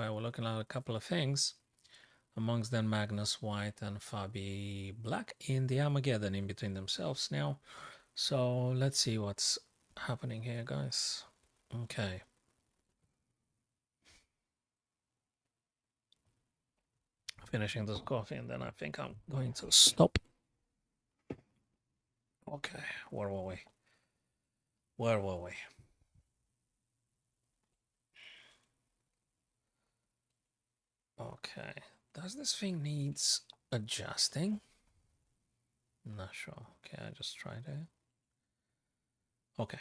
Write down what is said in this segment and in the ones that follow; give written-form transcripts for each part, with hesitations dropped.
where we're looking at a couple of things. Amongst them, Magnus White and Fabi Black in the Armageddon in between themselves now. So let's see what's happening here, guys. Okay. Finishing this coffee, and then I think I'm going to stop. Okay, where were we? Where were we? Okay, does this thing needs adjusting? Not sure. Okay, I just tried it. Okay,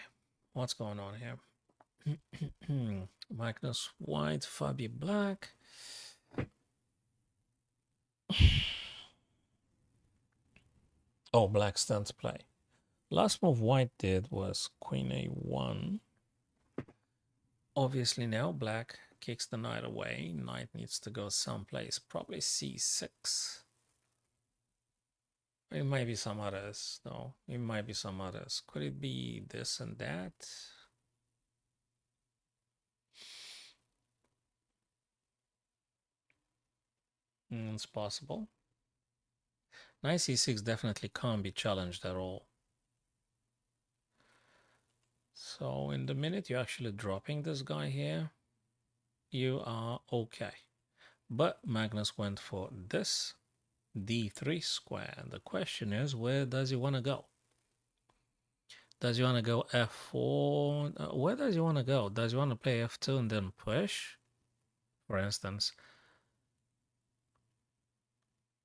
what's going on here? Magnus White, Fabi Black. Oh, Black stands play. Last move White did was Queen A1. Obviously now Black kicks the knight away. Knight needs to go someplace, probably C6. It might be some others, though. It might be some others. Could it be this and that? It's possible. Knight C6 definitely can't be challenged at all. So in the minute you're actually dropping this guy here, you are okay. But Magnus went for this D3 square. And the question is, where does he want to go? Does he want to go F4? Where does he want to go? Does he want to play F2 and then push, for instance?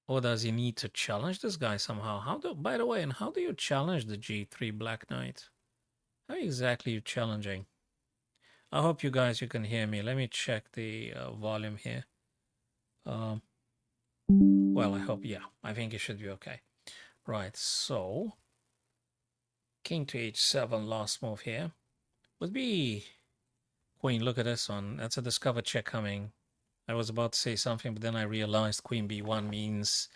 Or does he need to challenge this guy somehow? By the way, and how do you challenge the G3 Black Knight? How exactly are you challenging? I hope you can hear me. Let me check the volume here. Well, I hope, yeah, I think it should be okay. Right, so King to H7, last move here. Would be Queen. Look at this one. That's a discover check coming. I was about to say something, but then I realized Queen B1 means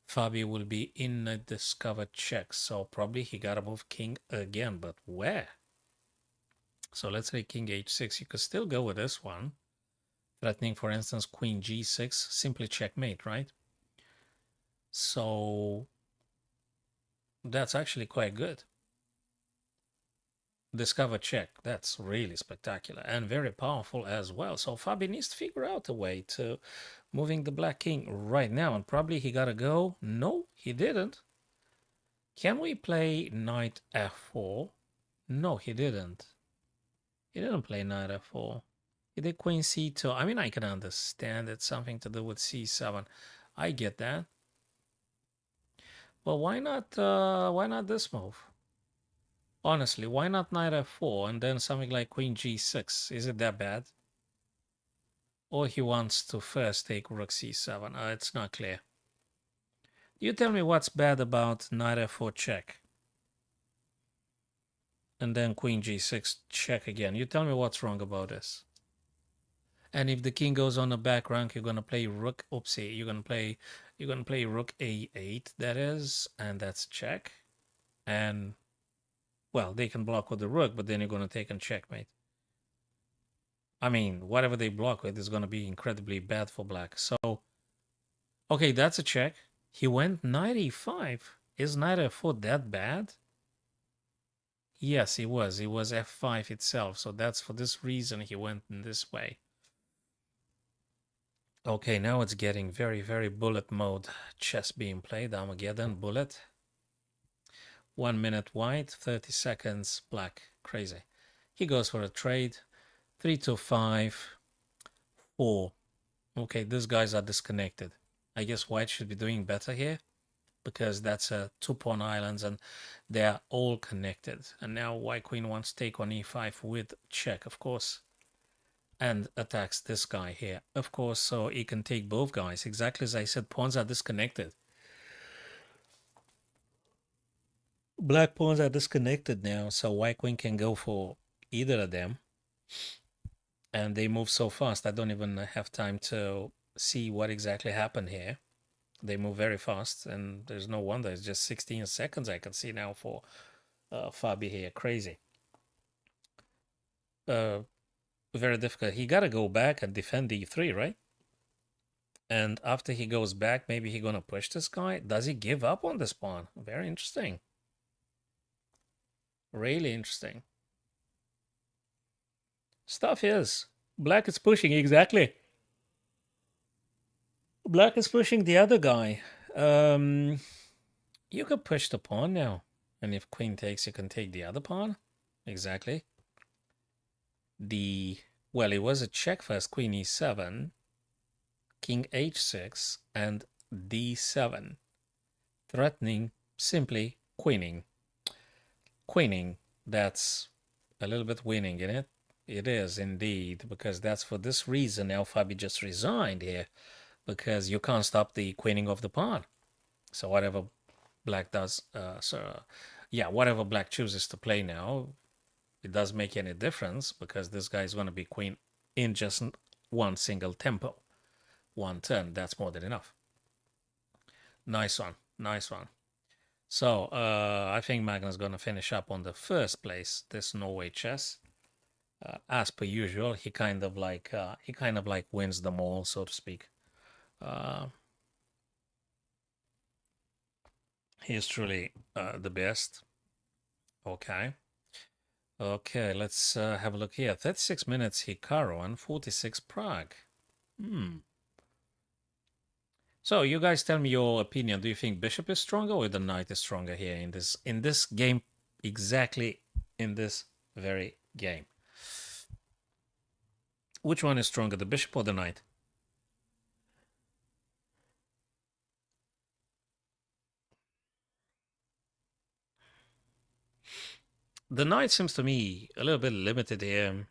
Fabi will be in a discover check. So probably he got to move King again, but where? So let's say King H6. You could still go with this one. Threatening, for instance, Queen G6. Simply checkmate, right? So that's actually quite good. Discover check. That's really spectacular and very powerful as well. So Fabi needs to figure out a way to moving the Black King right now. And probably he got to go. No, he didn't. Can we play Knight F4? No, he didn't. He didn't play Knight F4. He did Queen C2. I mean, I can understand it's something to do with C7. I get that. Well, why not this move? Honestly, why not Knight F4 and then something like Queen G6? Is it that bad? Or he wants to first take Rook C7? It's not clear. You tell me what's bad about Knight F4 check. And then Queen G6 check again. You tell me what's wrong about this. And if the king goes on the back rank, you're gonna play Rook. Oopsie, you're gonna play Rook A8. That is, and that's check. And well, they can block with the Rook, but then you're gonna take and checkmate. I mean, whatever they block with is gonna be incredibly bad for Black. So, okay, that's a check. He went Knight E5. Is Knight F4 that bad? Yes, he was. It was F5 itself. So that's for this reason he went in this way. Okay, now it's getting very, very bullet mode. Chess being played. Armageddon, bullet. 1 minute white, 30 seconds black. Crazy. He goes for a trade. 3 to 5, 4. Okay, these guys are disconnected. I guess white should be doing better here because that's a 2-pawn islands and they're all connected. And now white queen wants to take on e5 with check, of course, and attacks this guy here, of course, so he can take both guys. Exactly as I said, pawns are disconnected. Black pawns are disconnected now, so white queen can go for either of them. And they move so fast, I don't even have time to see what exactly happened here. They move very fast, and there's no wonder. It's just 16 seconds I can see now for Fabi here. Crazy. very difficult. He got to go back and defend e3, right? And after he goes back, maybe he gonna push this guy. Does he give up on this pawn? Very interesting. Really interesting. Stuff is. Black is pushing, exactly. Black is pushing the other guy. You could push the pawn now. And if queen takes, you can take the other pawn. Exactly. Well, it was a check first, queen e7, king h6, and d7, threatening simply queening. Queening, that's a little bit winning in it. It is indeed, because that's for this reason Alphabi just resigned here, because you can't stop the queening of the pawn. So whatever black does, whatever black chooses to play now, it doesn't make any difference, because this guy is going to be queen in just one single tempo. One turn, that's more than enough. Nice one, nice one. So I think Magnus going to finish up on the first place, this Norway chess. As per usual, he kind of like wins them all, so to speak. He is truly the best. Okay. Okay, let's have a look here. 36 minutes Hikaru and 46 Prague. So you guys tell me your opinion. Do you think bishop is stronger or the knight is stronger here in this game? Exactly in this very game. Which one is stronger, the bishop or the knight? The knight seems to me a little bit limited here.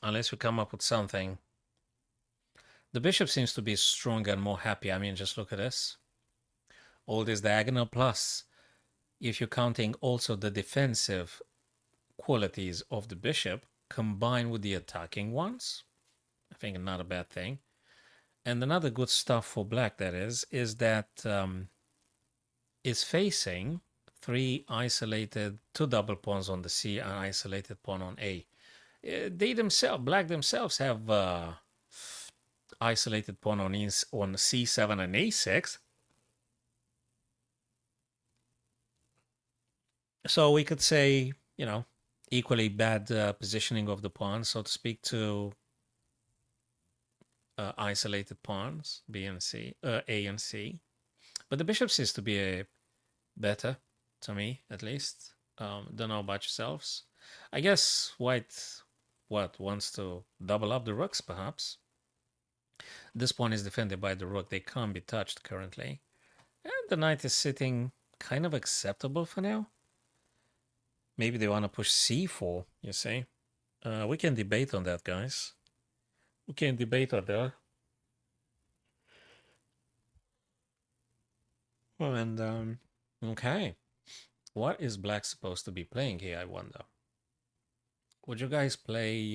Unless we come up with something. The bishop seems to be stronger and more happy. I mean, just look at this. All this diagonal plus, if you're counting also the defensive qualities of the bishop combined with the attacking ones, I think not a bad thing. And another good stuff for black, that is that it's facing two double pawns on the C and isolated pawn on A. Black themselves have isolated pawn on C7 and A6. So we could say, equally bad positioning of the pawns, so to speak, to isolated pawns, B and C, A and C. But the bishop seems to be better, to me, at least. Don't know about yourselves. I guess white, wants to double up the rooks, perhaps. This pawn is defended by the rook. They can't be touched currently. And the knight is sitting kind of acceptable for now. Maybe they want to push c4, you see. We can debate on that, guys. We can debate on that. And, okay. What is black supposed to be playing here, I wonder? Would you guys play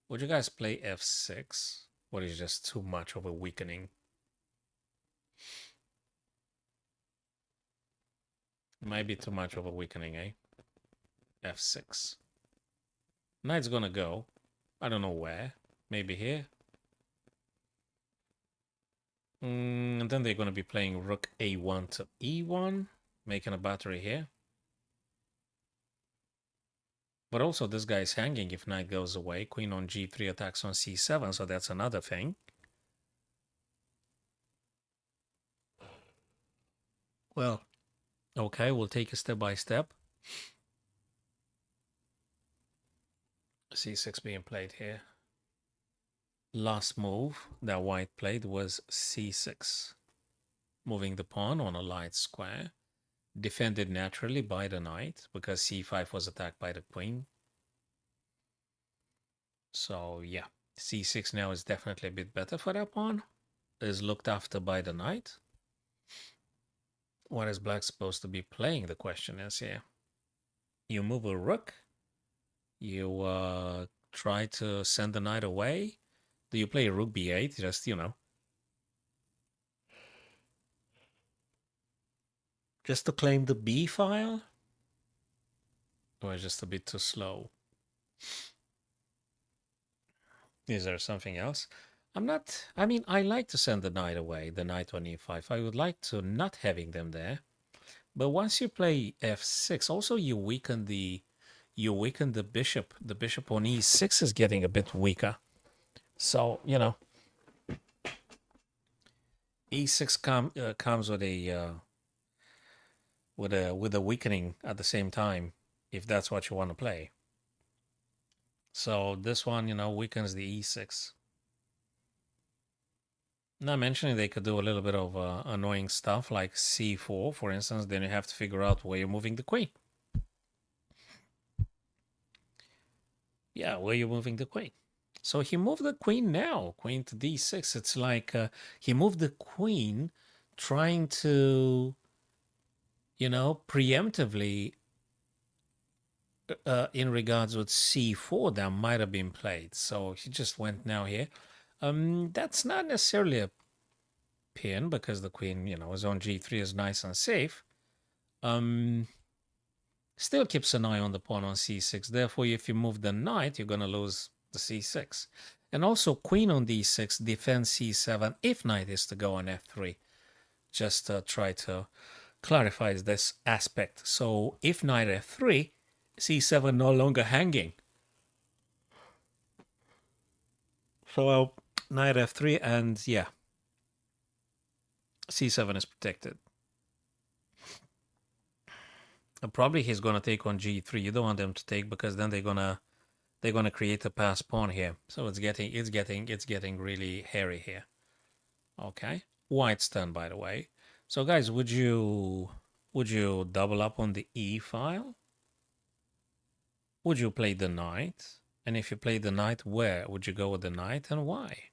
f6? Or is just too much of a weakening? It might be too much of a weakening, eh? f6. Knight's gonna go. I don't know where. Maybe here. And then they're gonna be playing rook a1 to e1, making a battery here. But also this guy is hanging if knight goes away. Queen on g3 attacks on c7, so that's another thing. Well, okay, we'll take it step by step. c6 being played here. Last move that white played was c6. Moving the pawn on a light square. Defended naturally by the knight because c5 was attacked by the queen. So yeah, c6 now is definitely a bit better for that pawn. Is looked after by the knight. What is black supposed to be playing? The question is here. You move a rook. You try to send the knight away. Do you play rook b8? Just, just to claim the b file? Or just a bit too slow? Is there something else? I mean, I like to send the knight away, the knight on e5. I would like to not having them there. But once you play f6, also you weaken the bishop. The bishop on e6 is getting a bit weaker. So, you know, e6 comes with a weakening at the same time, if that's what you want to play. So this one, you know, weakens the e6. Not mentioning they could do a little bit of annoying stuff like c4, for instance. Then you have to figure out where you're moving the queen. Yeah, where you're moving the queen. So he moved the queen now, queen to d6. It's like he moved the queen trying to, you know, preemptively in regards with c4 that might have been played. So he just went now here. That's not necessarily a pin because the queen, you know, is on g3 is nice and safe. Still keeps an eye on the pawn on c6. Therefore, if you move the knight, you're going to lose the c6. And also queen on d6 defends c7 if knight is to go on f3. Just try to clarify this aspect. So if knight f3, c7 no longer hanging. So knight f3 and yeah, c7 is protected. And probably he's gonna take on g3. You don't want them to take because then they're gonna create a pass pawn here. So it's getting really hairy here. Okay, white's turn by the way. So guys, would you double up on the e file? Would you play the knight? And if you play the knight, where would you go with the knight and why?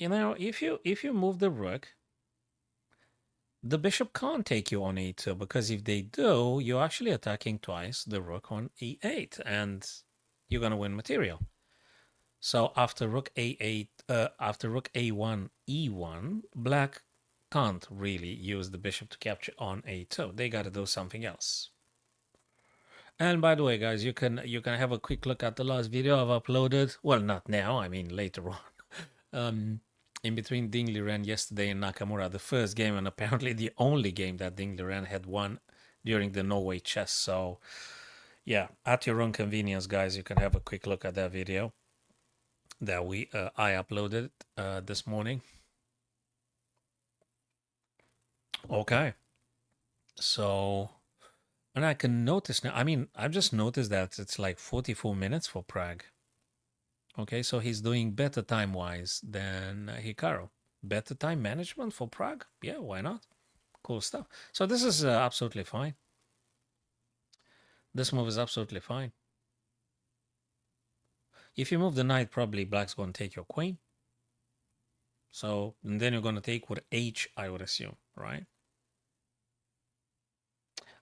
You know, if you move the rook, the bishop can't take you on e2 because if they do, you're actually attacking twice the rook on e8 and you're gonna win material. So after rook a8, after rook a1, e1, black can't really use the bishop to capture on a2. They got to do something else. And by the way, guys, you can have a quick look at the last video I've uploaded. Well, not now. I mean later on. In between Ding Liren yesterday and Nakamura, the first game and apparently the only game that Ding Liren had won during the Norway chess. So yeah, at your own convenience, guys, you can have a quick look at that video that I uploaded this morning. Okay, so and I can notice now. I mean, I've just noticed that it's like 44 minutes for Prague. Okay, so he's doing better time wise than Hikaru. Better time management for Prague? Yeah, why not? Cool stuff. So this is absolutely fine. This move is absolutely fine. If you move the knight, probably black's going to take your queen. So and then you're going to take with h, I would assume, right?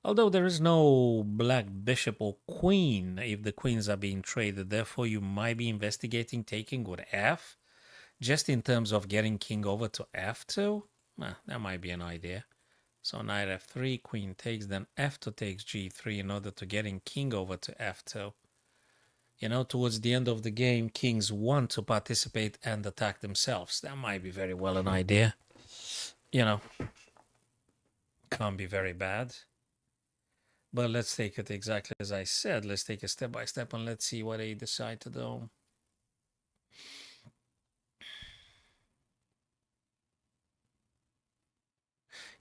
Although there is no black bishop or queen if the queens are being traded. Therefore, you might be investigating taking with f. Just in terms of getting king over to f2, that might be an idea. So knight f3, queen takes, then f2 takes g3 in order to getting king over to f2. You know, towards the end of the game, kings want to participate and attack themselves. That might be very well an idea. You know, can't be very bad. But let's take it exactly as I said. Let's take it step by step and let's see what they decide to do.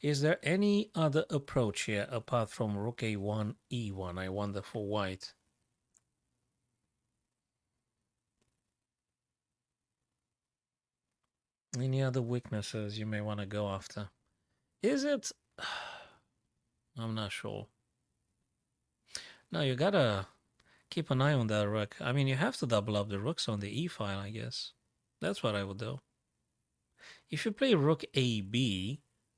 Is there any other approach here apart from rook a1, e1? I wonder for white. Any other weaknesses you may want to go after? Is it? I'm not sure. No, you gotta keep an eye on that rook. I mean, you have to double up the rooks on the e file, I guess. That's what I would do. If you play rook ab,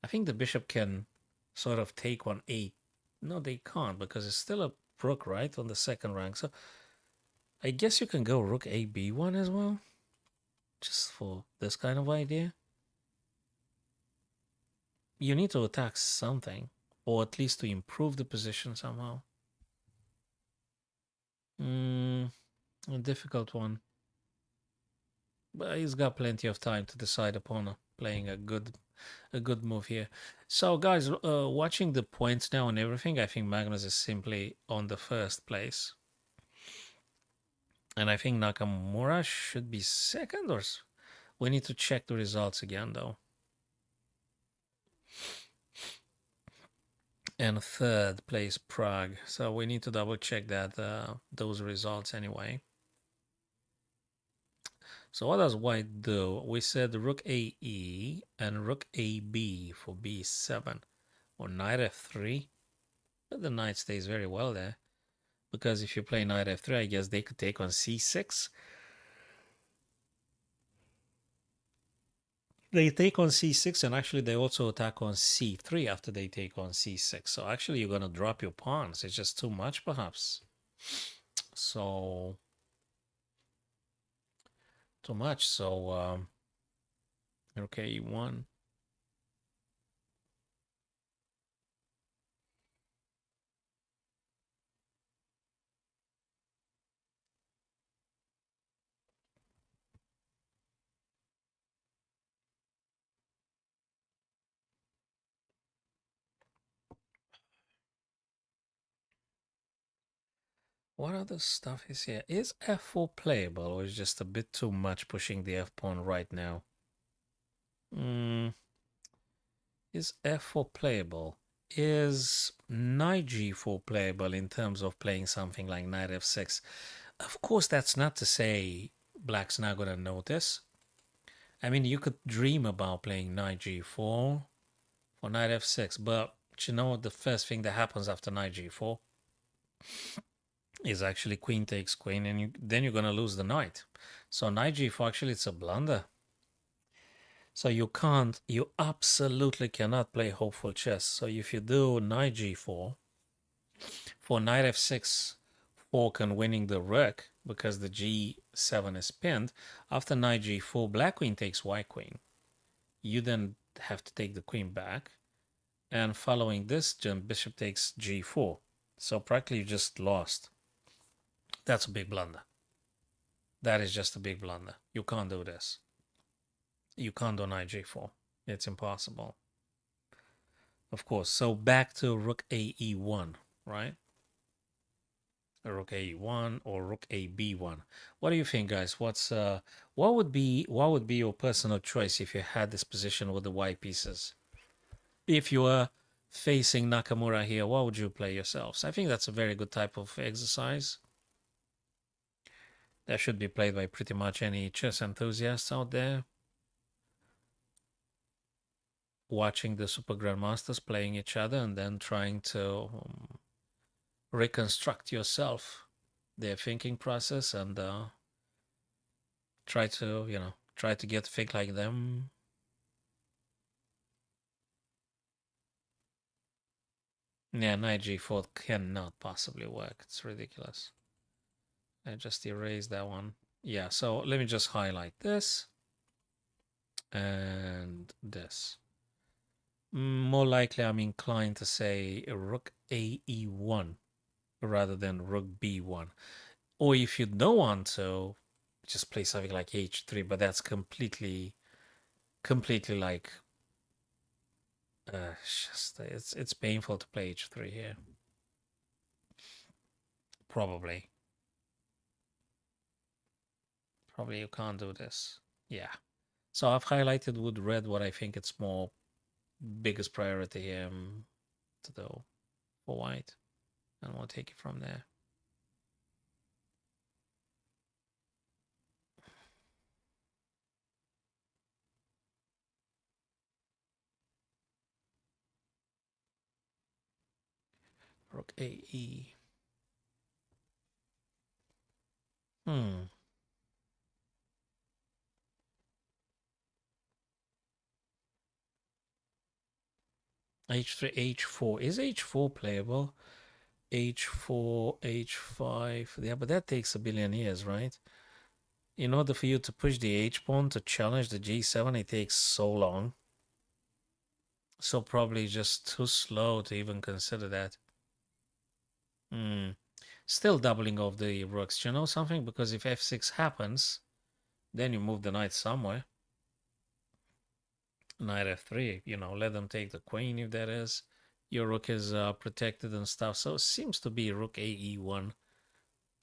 I think the bishop can sort of take on a. No, they can't because it's still a rook, right, on the second rank. So I guess you can go rook ab1 as well, just for this kind of idea. you need to attack something, or at least to improve the position somehow. A difficult one. But he's got plenty of time to decide upon playing a good move here. So guys, watching the points now and everything, I think Magnus is simply on the first place. And I think Nakamura should be second, or we need to check the results again though. And third place Prague. So we need to double check that those results anyway. So what does white do? We said rook AE and rook AB for B7 or knight F3. But the knight stays very well there. Because if you play knight F3, I guess they could take on C6. They take on C6 and actually they also attack on C3 after they take on C6. So actually you're going to drop your pawns. It's just too much perhaps. So too much. So okay, E1. What other stuff is here? Is F4 playable or is just a bit too much pushing the F pawn right now? Is F4 playable? Is knight G4 playable in terms of playing something like knight F6? Of course, that's not to say black's not going to notice. I mean, you could dream about playing knight G4 for knight F6, but you know the first thing that happens after knight G4 is actually queen takes queen, and then you're going to lose the knight. So knight G4, actually, it's a blunder. So you absolutely cannot play hopeful chess. So if you do knight G4, for knight F6, fork and winning the rook, because the G7 is pinned, after knight G4, black queen takes white queen. You then have to take the queen back. And following this, bishop takes G4. So practically you just lost. That's a big blunder. That is just a big blunder. You can't do this. You can't do knight G4. It's impossible. Of course. So back to rook AE1, right? Rook A1 or rook AB1. What do you think, guys? What would be your personal choice if you had this position with the white pieces? If you were facing Nakamura here, what would you play yourselves? I think that's a very good type of exercise. That should be played by pretty much any chess enthusiasts out there. Watching the super grandmasters playing each other and then trying to reconstruct yourself their thinking process and try to get think like them. Yeah, knight G4 cannot possibly work. It's ridiculous. I just erased that one. Yeah, so let me just highlight this and this. More likely I'm inclined to say rook AE1 rather than rook B1. Or if you don't want to, just play something like H3, but that's completely like it's painful to play H3 here. Probably you can't do this. Yeah. So I've highlighted with red what I think it's more biggest priority here to do for white. And we'll take it from there. Rook AE. H3, H4. Is H4 playable? H4, H5. Yeah, but that takes a billion years, right? In order for you to push the H pawn to challenge the G7, it takes so long. So probably just too slow to even consider that. Hmm. Still doubling off the rooks. You know something? Because if f6 happens, then you move the knight somewhere. Knight f3, let them take the queen if that is. Your rook is protected and stuff. So it seems to be rook ae1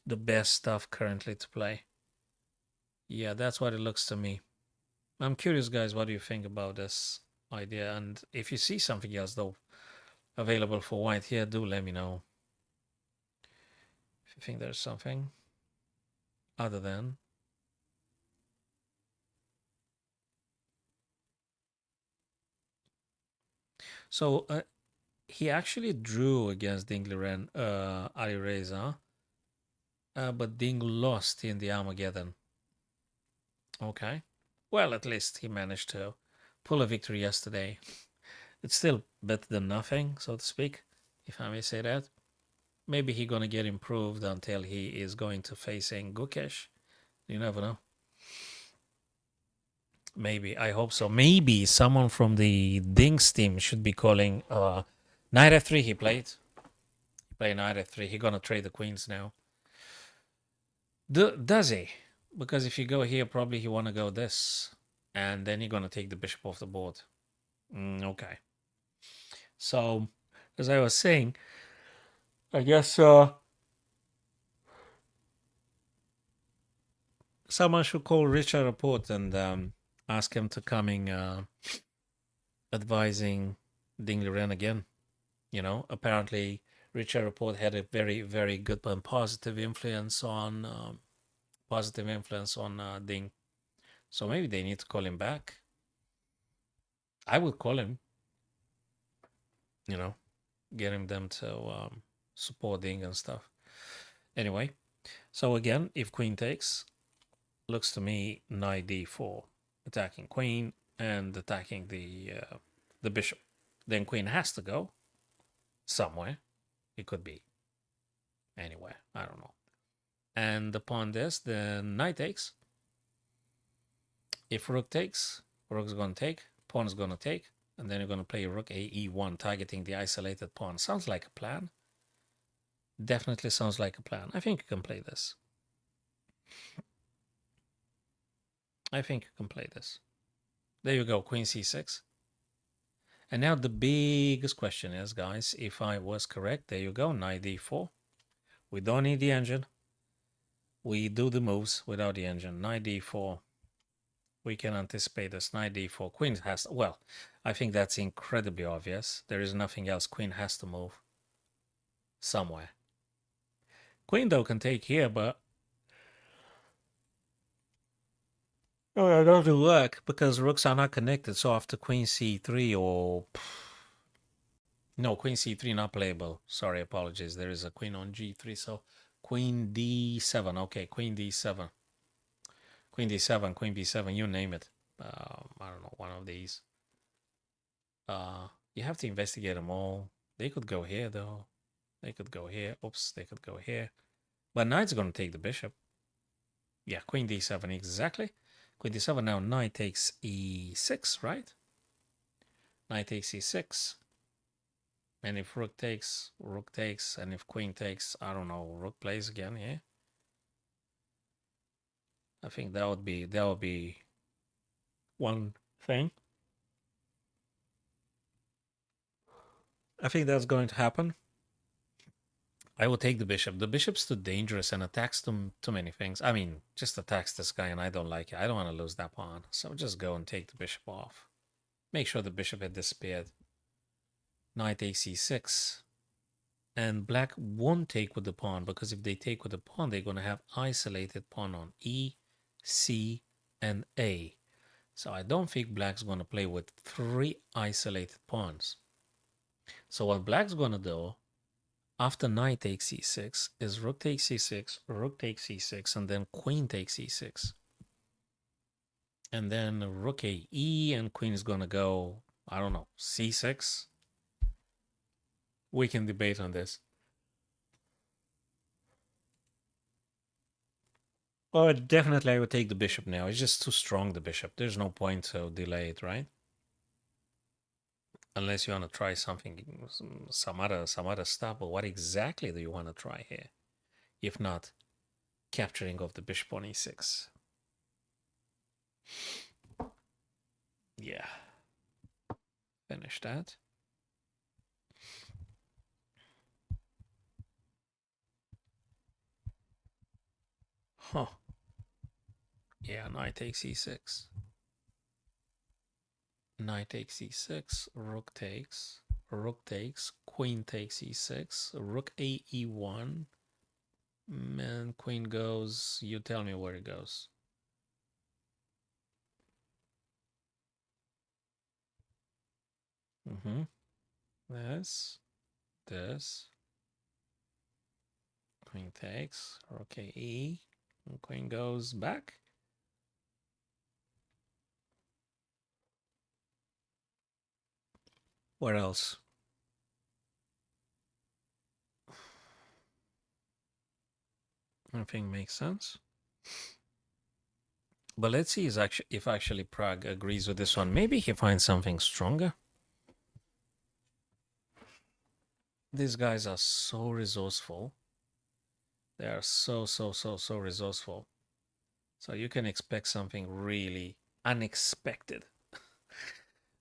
the best stuff currently to play. Yeah, that's what it looks to me. I'm curious, guys, what do you think about this idea? And if you see something else, though, available for white here, do let me know. If you think there's something other than. So he actually drew against Ding Liren, Ali Reza, but Ding lost in the Armageddon. Okay. Well, at least he managed to pull a victory yesterday. It's still better than nothing, so to speak, if I may say that. Maybe he's gonna get improved until he is going to facing Gukesh. You never know. Maybe. I hope so. Maybe someone from the Dings team should be calling Knight f3 he played. He played Knight f3. He's gonna trade the queens now. Does he? Because if you go here, probably he wanna go this. And then he's gonna take the bishop off the board. Okay. So, as I was saying, I guess someone should call Richard Report and ask him to coming advising Ding Liren again. Apparently Richard Report had a very, very good and positive influence on Ding. So maybe they need to call him back. I would call him. Getting them to support Ding and stuff. Anyway, so again, if queen takes, looks to me knight d4, attacking queen and attacking the bishop. Then queen has to go somewhere. It could be anywhere. I don't know. And upon this, the knight takes. If rook takes, rook's going to take, pawn's going to take, and then you're going to play rook ae1, targeting the isolated pawn. Sounds like a plan. Definitely sounds like a plan. I think you can play this. There you go, queen c6. And now the biggest question is, guys, if I was correct, there you go, knight d4. We don't need the engine. We do the moves without the engine. Knight d4. We can anticipate this. Knight d4. Queen has to, well, I think that's incredibly obvious. There is nothing else. Queen has to move somewhere. Queen, though, can take here, but oh, it doesn't work because rooks are not connected. So after queen c3 or no, queen c3 not playable. Sorry, apologies. There is a queen on g3, so queen d7. Okay, queen d7. Queen d7, queen b7, you name it. I don't know, one of these. You have to investigate them all. They could go here, though. They could go here. Oops, they could go here. But knight's going to take the bishop. Yeah, queen d7, exactly. Queen d7, now knight takes e6, right? Knight takes e6. And if rook takes, and if queen takes, I don't know, rook plays again, yeah? I think that would be one thing. I think that's going to happen. I will take the bishop. The bishop's too dangerous and attacks too many things. I mean, just attacks this guy and I don't like it. I don't want to lose that pawn. So just go and take the bishop off. Make sure the bishop had disappeared. Knight takes e6. And black won't take with the pawn because if they take with the pawn, they're going to have isolated pawn on E, C, and A. So I don't think black's going to play with 3 isolated pawns. So what black's going to do after knight takes e6 is rook takes e6, rook takes e6, and then queen takes e6. And then rook ae, and queen is going to go, I don't know, c6. We can debate on this. Well, definitely I would take the bishop now. It's just too strong, the bishop. There's no point to delay it, right? Unless you want to try something, some other stuff. But what exactly do you want to try here? If not capturing of the bishop on e6. Yeah, finish that. Huh. Yeah, knight takes e6. Knight takes e6, rook takes, queen takes e6, rook a e1, and queen goes, you tell me where it goes. This, queen takes, rook a e, and queen goes back. Where else? I think makes sense. But let's see if actually Prague agrees with this one. Maybe he finds something stronger. These guys are so resourceful. They are so resourceful. So you can expect something really unexpected.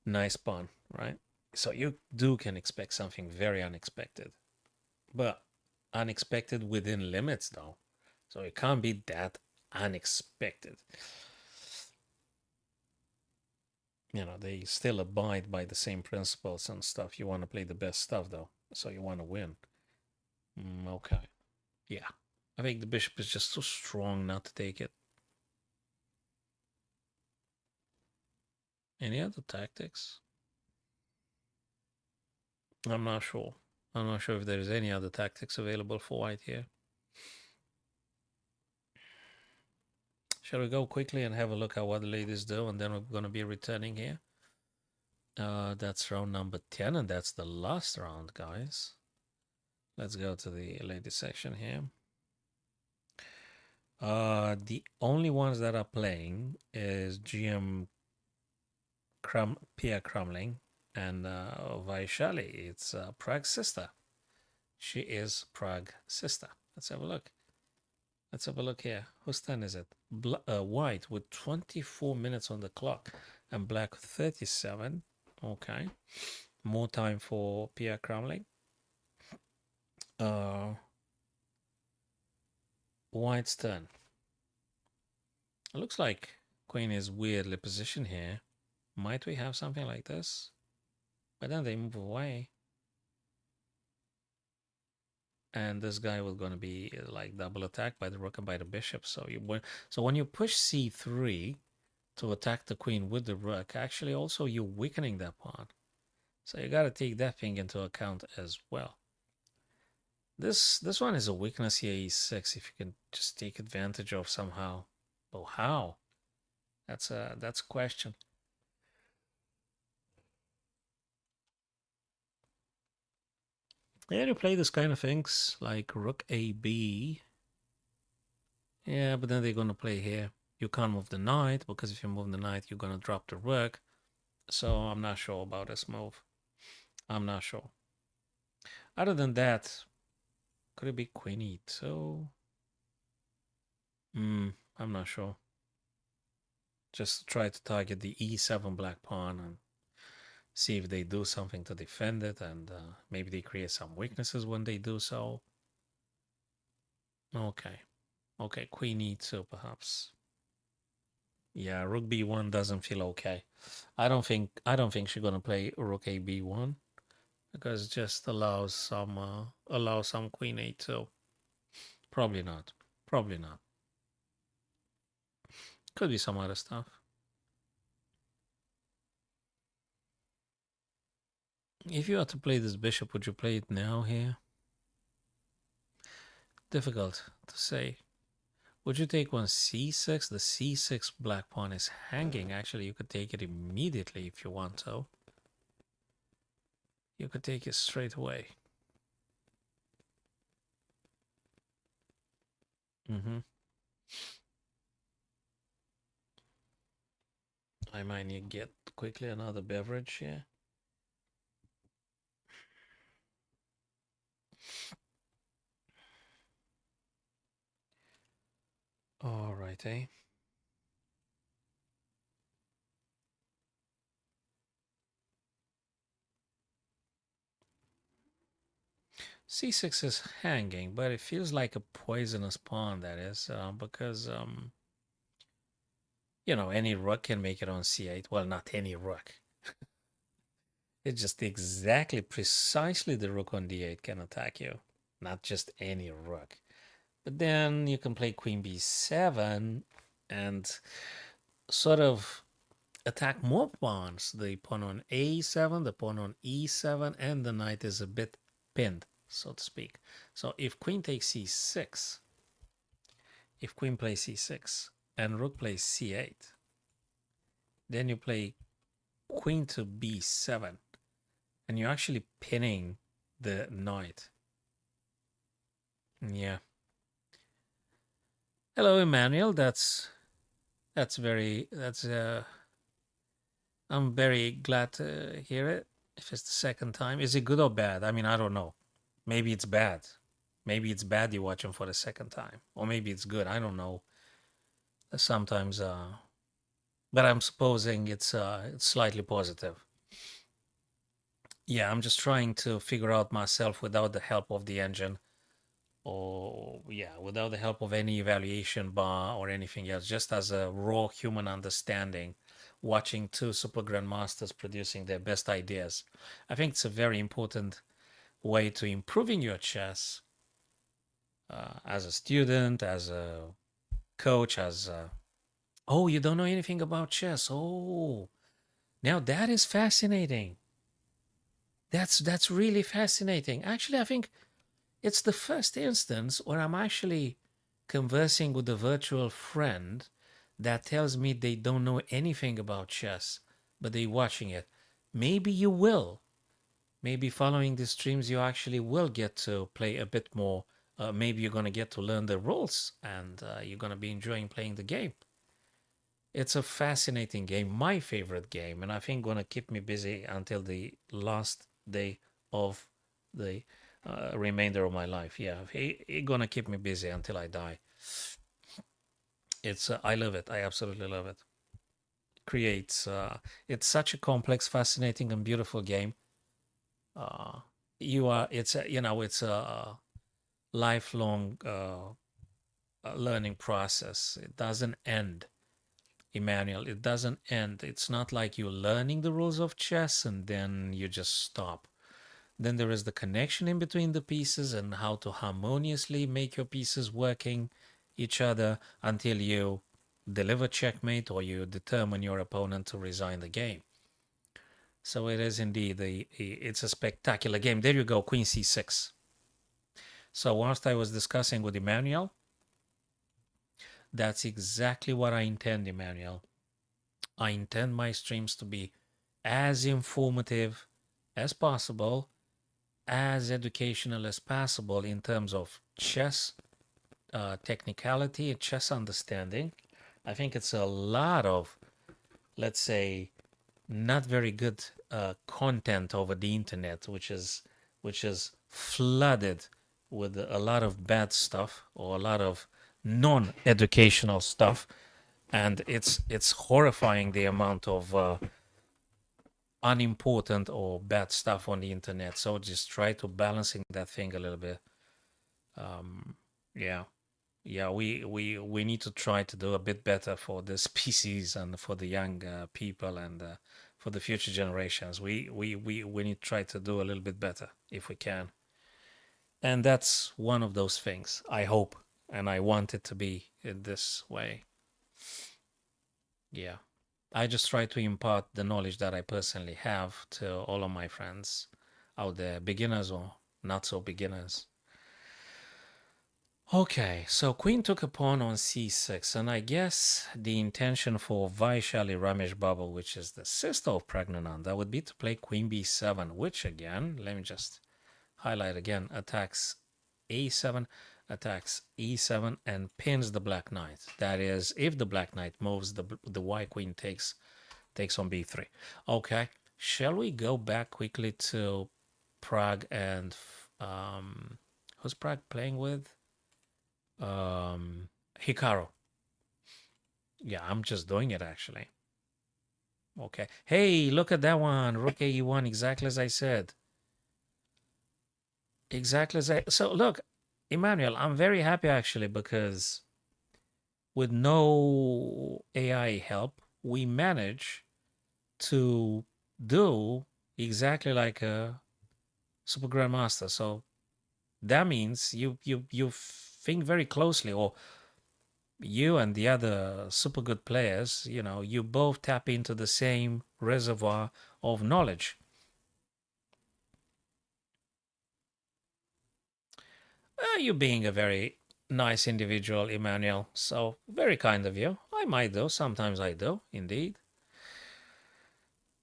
Nice pawn, right? So you can expect something very unexpected. But unexpected within limits, though. So it can't be that unexpected. You know, they still abide by the same principles and stuff. You want to play the best stuff, though. So you want to win. Okay. Yeah. I think the bishop is just too strong not to take it. Any other tactics? I'm not sure. I'm not sure if there's any other tactics available for white here. Shall we go quickly and have a look at what the ladies do, and then we're going to be returning here. That's round number 10, and that's the last round, guys. Let's go to the ladies section here. The only ones that are playing is GM Pia Crumling and Vaishali. It's Prague's sister. She is Prague's sister. Let's have a look. Let's have a look here. Whose turn is it? White with 24 minutes on the clock and black 37. Okay. More time for Pia Crumling. White's turn. It looks like queen is weirdly positioned here. Might we have something like this? But then they move away. And this guy was going to be like double attacked by the rook and by the bishop. So when you push c3 to attack the queen with the rook, actually also you're weakening that pawn. So you got to take that thing into account as well. This one is a weakness here, e6, if you can just take advantage of somehow. But how? That's a question. Yeah, you play this kind of things like rook AB. Yeah, but then they're going to play here. You can't move the knight, because if you move the knight, you're going to drop the rook. So I'm not sure about this move. I'm not sure. Other than that, could it be queen e2? I'm not sure. Just try to target the e7 black pawn and see if they do something to defend it, and maybe they create some weaknesses when they do so. Okay. Okay, queen e2 perhaps. Yeah, rook b1 doesn't feel okay. I don't think she's gonna play rook a b1 because it just allows some queen a2. Probably not. Probably not. Could be some other stuff. If you had to play this bishop, would you play it now here? Difficult to say. Would you take one c6? The c6 black pawn is hanging. Actually, you could take it immediately if you want to. You could take it straight away. I might need to get quickly another beverage here. All right, eh? C6 is hanging, but it feels like a poisonous pawn, that is, because, any rook can make it on C8. Well, not any rook. It's just exactly, precisely the rook on D8 can attack you, not just any rook. But then you can play Queen B7 and sort of attack more pawns. The pawn on A7, the pawn on E7, and the knight is a bit pinned, so to speak. So if queen takes C6, if queen plays C6 and rook plays C8, then you play queen to B7, and you're actually pinning the knight. Yeah. Hello, Emmanuel. I'm very glad to hear it. If it's the second time, is it good or bad? I mean, I don't know. Maybe it's bad. Maybe it's bad you watch them for the second time, or maybe it's good. I don't know. Sometimes, but I'm supposing it's slightly positive. Yeah, I'm just trying to figure out myself without the help of the engine, or yeah, without the help of any evaluation bar or anything else, just as a raw human understanding, watching two super grandmasters producing their best ideas. I think it's a very important way to improving your chess, as a student, as a coach, as a... Oh, you don't know anything about chess. Oh, now that is fascinating. That's really fascinating. Actually, I think it's the first instance where I'm actually conversing with a virtual friend that tells me they don't know anything about chess, but they're watching it. Maybe you will. Maybe following the streams, you actually will get to play a bit more. Maybe you're going to get to learn the rules, and you're going to be enjoying playing the game. It's a fascinating game, my favorite game, and I think going to keep me busy until the last day of the remainder of my life. Yeah, it's going to keep me busy until I die. I love it. I absolutely love it. Creates it's such a complex, fascinating, and beautiful game. Uh, it's a lifelong learning process. It doesn't end. Emmanuel, it doesn't end. It's not like you're learning the rules of chess and then you just stop. Then there is the connection in between the pieces and how to harmoniously make your pieces working each other until you deliver checkmate or you determine your opponent to resign the game. So it is indeed it's a spectacular game. There you go, Queen C6. So whilst I was discussing with Emmanuel, that's exactly what I intend, Emmanuel. I intend my streams to be as informative as possible, as educational as possible in terms of chess technicality and chess understanding. I think it's a lot of, let's say, not very good content over the internet, which is flooded with a lot of bad stuff or a lot of non-educational stuff, and it's horrifying the amount of unimportant or bad stuff on the internet. So just try to balancing that thing a little bit. Um, yeah, yeah, we need to try to do a bit better for the species and for the young people and for the future generations. We need to try to do a little bit better if we can. And that's one of those things. I hope and I want it to be in this way. Yeah. I just try to impart the knowledge that I personally have to all of my friends out there, beginners or not so beginners. Okay, so queen took a pawn on c6, and I guess the intention for Vaishali Ramesh Babu, which is the sister of Pragnananda, would be to play queen b7, which again, let me just highlight again, attacks a7, attacks e7, and pins the black knight. That is, if the black knight moves, the white queen takes on b3. Okay, shall we go back quickly to Prague and Who's Prague playing with? Hikaru. Yeah, I'm just doing it actually. Okay. Hey, look at that one. Rook e1, exactly as I said. Exactly as I. So look, Emmanuel, I'm very happy actually because with no AI help, we manage to do exactly like a super grandmaster. So that means you think very closely, or you and the other super good players, you both tap into the same reservoir of knowledge. You being a very nice individual, Emmanuel. So very kind of you. I might do. Sometimes I do, indeed.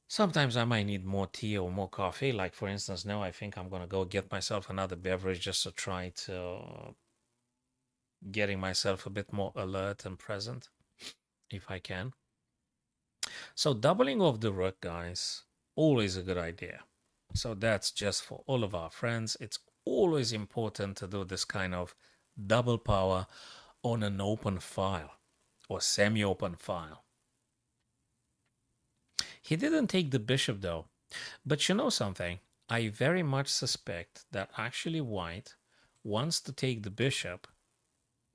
Sometimes I might need more tea or more coffee. Like for instance, now I think I'm gonna go get myself another beverage just to try to getting myself a bit more alert and present, if I can. So doubling of the rook, guys, always a good idea. So that's just for all of our friends. It's always important to do this kind of double power on an open file or semi-open file. He didn't take the bishop though. But you know something? I very much suspect that actually white wants to take the bishop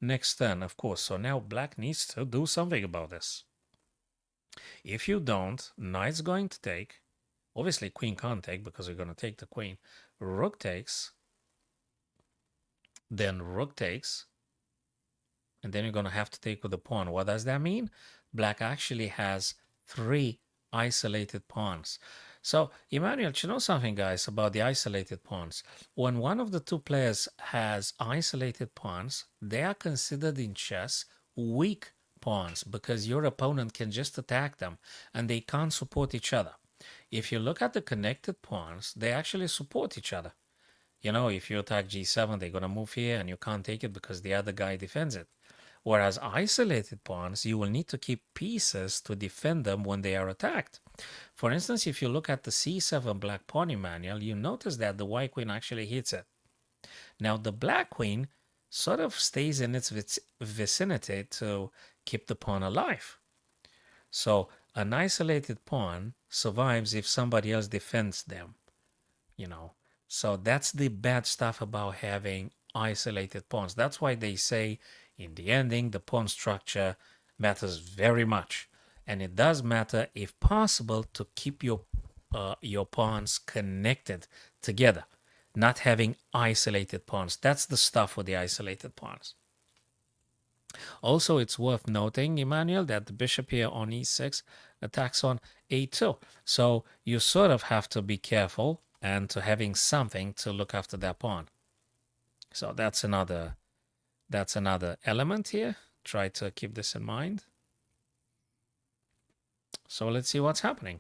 next turn, of course. So now black needs to do something about this. If you don't, knight's going to take. Obviously, queen can't take because we're going to take the queen. Rook takes. Then rook takes. And then you're going to have to take with the pawn. What does that mean? Black actually has 3 isolated pawns. So, Emmanuel, you know something, guys, about the isolated pawns? When one of the 2 players has isolated pawns, they are considered in chess weak pawns because your opponent can just attack them and they can't support each other. If you look at the connected pawns, they actually support each other. If you attack g7, they're going to move here and you can't take it because the other guy defends it. Whereas isolated pawns, you will need to keep pieces to defend them when they are attacked. For instance, if you look at the c7 black pawn, Emmanuel, you notice that the white queen actually hits it. Now, the black queen sort of stays in its vicinity to keep the pawn alive. So an isolated pawn survives if somebody else defends them, So that's the bad stuff about having isolated pawns. That's why they say in the ending, the pawn structure matters very much. And it does matter, if possible, to keep your pawns connected together, not having isolated pawns. That's the stuff for the isolated pawns. Also, it's worth noting, Emmanuel, that the bishop here on e6 attacks on a2. So you sort of have to be careful and to having something to look after that pawn. So that's another element here. Try to keep this in mind. So let's see what's happening.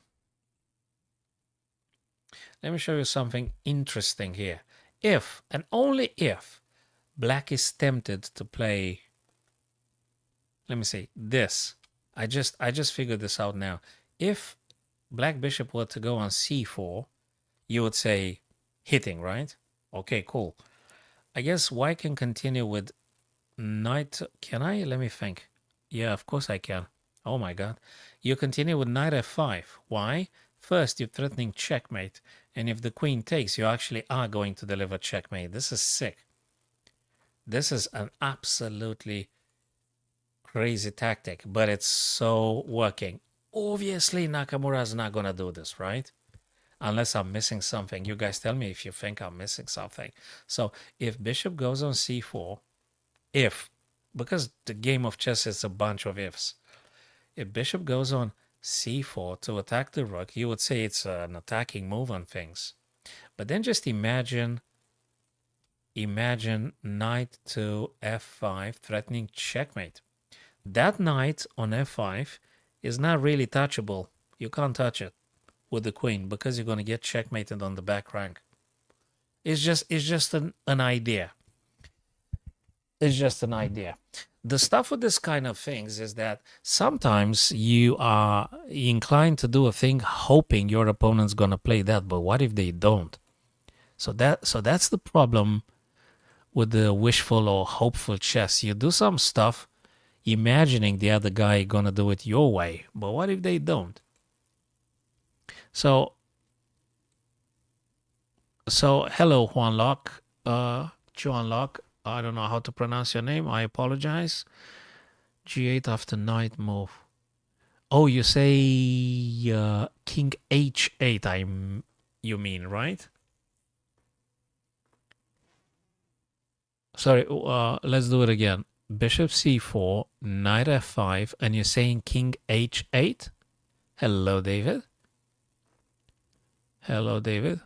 Let me show you something interesting here. If, and only if, black is tempted to play, let me see, this. I just figured this out now. If black bishop were to go on c4, you would say hitting, right? Okay, cool. I guess white can continue with knight. Can I? Let me think. Yeah, of course I can. Oh my god. You continue with knight f5. Why? First, you're threatening checkmate. And if the queen takes, you actually are going to deliver checkmate. This is sick. This is an absolutely crazy tactic, but it's so working. Obviously, Nakamura's not going to do this, right? Unless I'm missing something. You guys tell me if you think I'm missing something. So if bishop goes on c4, because the game of chess is a bunch of ifs. If bishop goes on c4 to attack the rook, you would say it's an attacking move on things. But then just imagine knight to f5 threatening checkmate. That knight on f5 is not really touchable. You can't touch it with the queen because you're going to get checkmated on the back rank. It's just an idea. It's just an idea. The stuff with this kind of things is that sometimes you are inclined to do a thing hoping your opponent's going to play that, but what if they don't? So that's the problem with the wishful or hopeful chess. You do some stuff imagining the other guy gonna do it your way, but what if they don't? So hello, Juan Locke, Juan Locke. I don't know how to pronounce your name. I apologize. G8 after knight move. Oh, you say king h8. You mean, right? Sorry. Let's do it again. Bishop c4, knight f5, and you're saying king h8. Hello, David. Hello, David.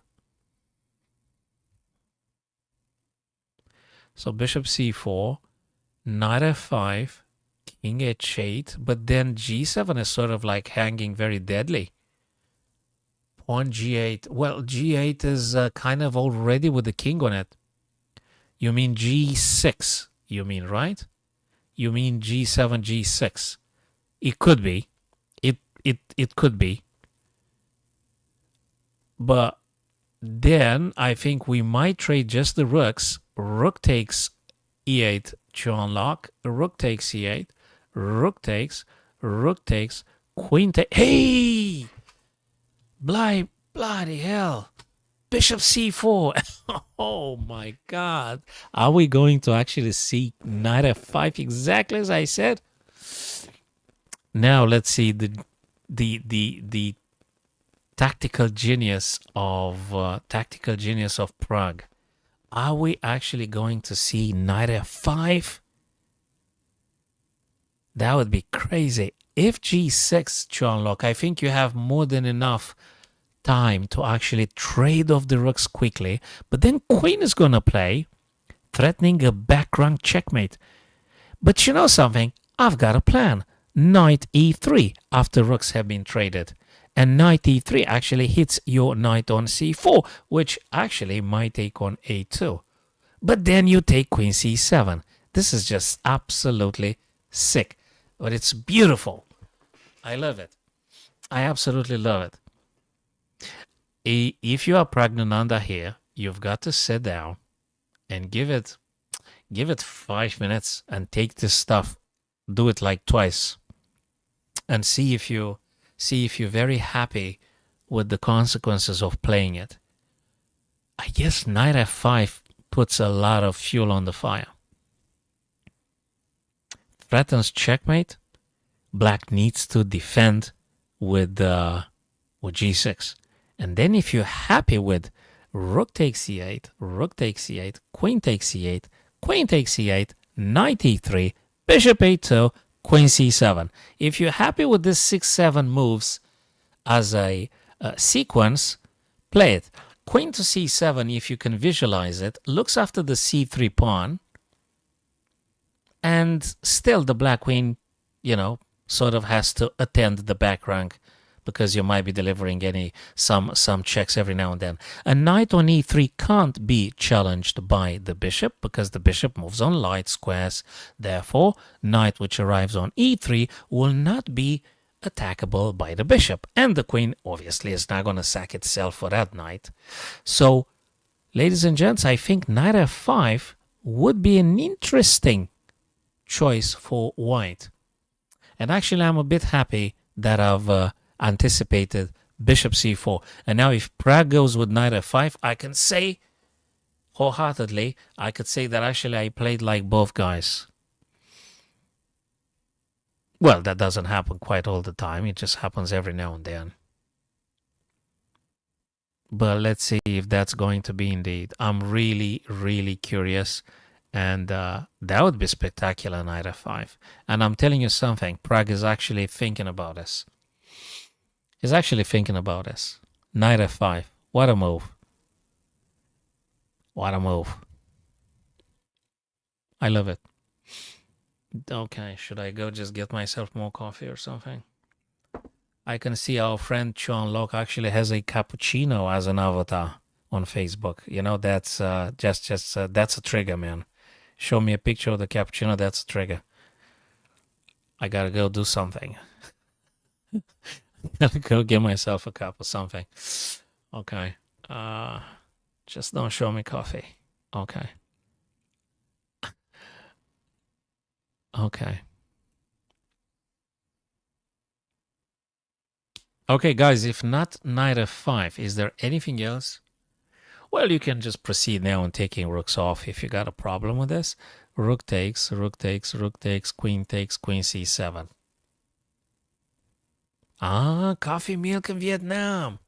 So bishop c4, knight f5, king h8, but then g7 is sort of like hanging very deadly. Pawn g8. Well, g8 is kind of already with the king on it. You mean g6, you mean, right? You mean g7, g6. It could be. It could be. But then I think we might trade just the rooks. Rook takes e8, John Locke. Rook takes e8. Rook takes, queen takes. Hey! Bloody hell. Bishop c4. Oh my God. Are we going to actually see knight f5 exactly as I said? Now let's see the tactical genius of Prague. Are we actually going to see knight f5? That would be crazy. If g6, John Locke, I think you have more than enough time to actually trade off the rooks quickly, but then queen is going to play, threatening a back rank checkmate. But you know something? I've got a plan. Knight e3 after rooks have been traded. And knight e3 actually hits your knight on c4, which actually might take on a2. But then you take queen c7. This is just absolutely sick. But it's beautiful. I love it. I absolutely love it. If you are Pragnananda here, you've got to sit down and give it 5 minutes and take this stuff, do it like twice, and see if you're very happy with the consequences of playing it. I guess knight f5 puts a lot of fuel on the fire. Threatens checkmate. Black needs to defend with g6. And then if you're happy with rook takes e8, rook takes e8, queen takes e8, queen takes e8, knight e3, bishop a2, queen c7. If you're happy with this 6-7 moves as a sequence, play it. Queen to c7, if you can visualize it, looks after the c3 pawn. And still the black queen, sort of has to attend the back rank because you might be delivering some checks every now and then. A knight on e3 can't be challenged by the bishop because the bishop moves on light squares. Therefore, knight which arrives on e3 will not be attackable by the bishop. And the queen obviously is not going to sack itself for that knight. So, ladies and gents, I think knight f5 would be an interesting choice for white. And actually, I'm a bit happy that I've anticipated bishop c4. And now if Prague goes with knight f5, I can say wholeheartedly, I could say that actually I played like both guys. Well, that doesn't happen quite all the time. It just happens every now and then. But let's see if that's going to be indeed. I'm really, really curious. And that would be spectacular, knight f5. And I'm telling you something, Prague is actually thinking about this. He's actually thinking about this. Knight f5. What a move. What a move. I love it. Okay, should I go just get myself more coffee or something? I can see our friend John Locke actually has a cappuccino as an avatar on Facebook. That's that's a trigger, man. Show me a picture of the cappuccino, that's a trigger. I gotta go do something. Gotta go get myself a cup or something. Okay. Just don't show me coffee. Okay. Okay. Okay, guys, if not knight f5, is there anything else? Well, you can just proceed now on taking rooks off if you got a problem with this. Rook takes, rook takes, rook takes, queen c7. Ah, coffee milk in Vietnam.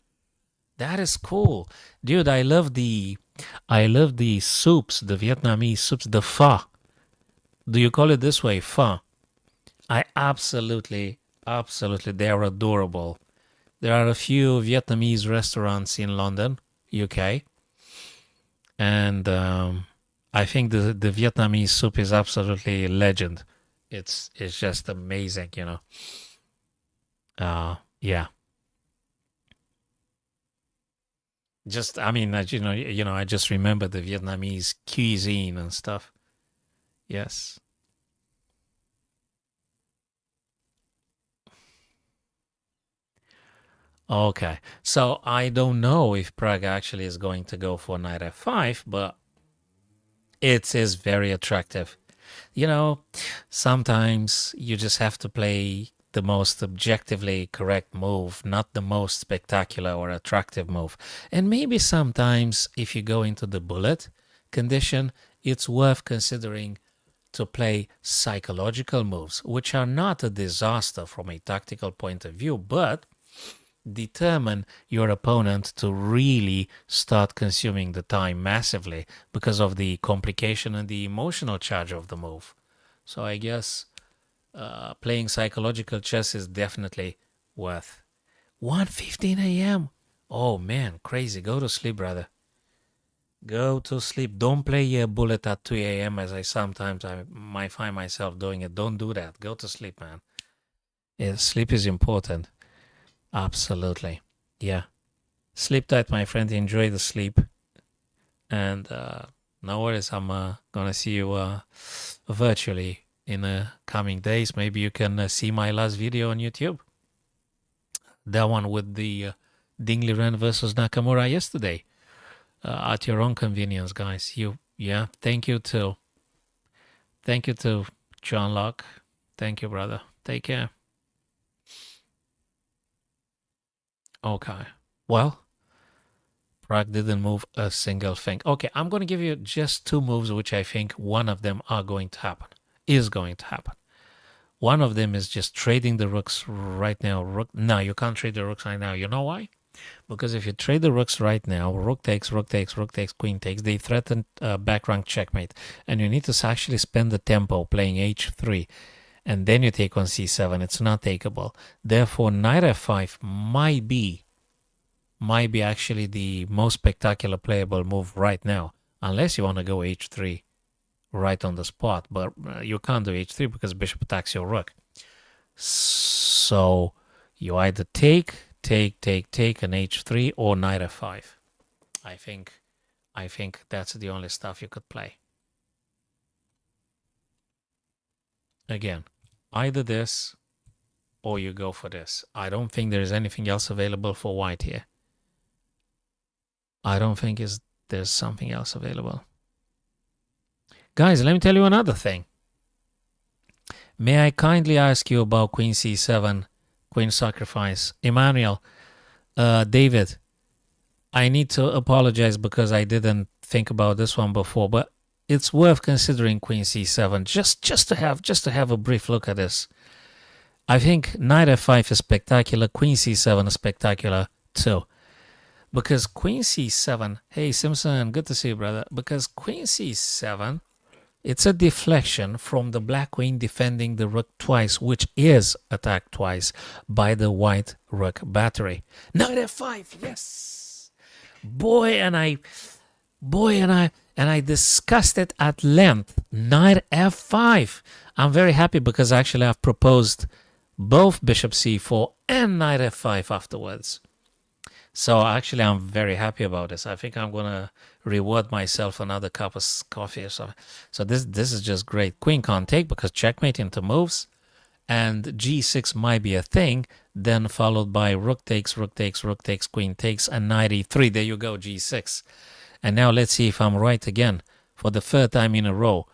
That is cool. Dude, I love the soups, the Vietnamese soups, the pho. Do you call it this way, pho? I absolutely, they are adorable. There are a few Vietnamese restaurants in London, UK, and I think the Vietnamese soup is absolutely legend. It's just amazing, you know. Yeah. Just I mean, I just remember the Vietnamese cuisine and stuff. Yes. Okay. So I don't know if Prague actually is going to go for knight f5, but it is very attractive. You know, sometimes you just have to play the most objectively correct move, not the most spectacular or attractive move. And maybe sometimes if you go into the bullet condition, it's worth considering to play psychological moves, which are not a disaster from a tactical point of view, but determine your opponent to really start consuming the time massively because of the complication and the emotional charge of the move. So I guess playing psychological chess is definitely worth. 1:15 a.m. Oh man, crazy. Go to sleep, brother. Go to sleep. Don't play a bullet at 2 a.m. as I might find myself doing it. Don't do that. Go to sleep, man. Yeah, sleep is important. Absolutely. Yeah. Sleep tight, my friend. Enjoy the sleep. And no worries. I'm going to see you virtually in the coming days. Maybe you can see my last video on YouTube. That one with the Dingley Ren versus Nakamura yesterday. At your own convenience, guys. Yeah. Thank you to John Locke. Thank you, brother. Take care. Okay. Well, Prague didn't move a single thing. Okay, I'm going to give you just two moves, which I think one of them is going to happen. One of them is just trading the rooks right now. No, you can't trade the rooks right now. You know why? Because if you trade the rooks right now, rook takes, queen takes, they threaten back rank checkmate. And you need to actually spend the tempo playing h3. And then you take on c7. It's not takeable. Therefore, knight f5 might be actually the most spectacular playable move right now. Unless you want to go h3 right on the spot. But you can't do h3 because bishop attacks your rook. So you either take an h3 or knight f5. I think that's the only stuff you could play. Again, either this or you go for this. I don't think there's anything else available for white here. I don't think there's something else available. Guys, let me tell you another thing. May I kindly ask you about queen c7, queen sacrifice? Emmanuel, David, I need to apologize because I didn't think about this one before, but it's worth considering queen c7 just to have a brief look at this. I think knight f5 is spectacular, queen c7 is spectacular too. Because queen c7, hey Simpson, good to see you, brother. Because queen c7, it's a deflection from the black queen defending the rook twice, which is attacked twice by the white rook battery. Knight f5, yes. Boy, and I discussed it at length. Knight f5. I'm very happy because actually I've proposed both bishop c4 and knight f5 afterwards. So actually I'm very happy about this. I think I'm going to reward myself another cup of coffee or something. So this is just great. Queen can't take because checkmate into moves. And g6 might be a thing. Then followed by rook takes, queen takes, and knight e3. There you go, g6. And now let's see if I'm right again. For the third time in a row,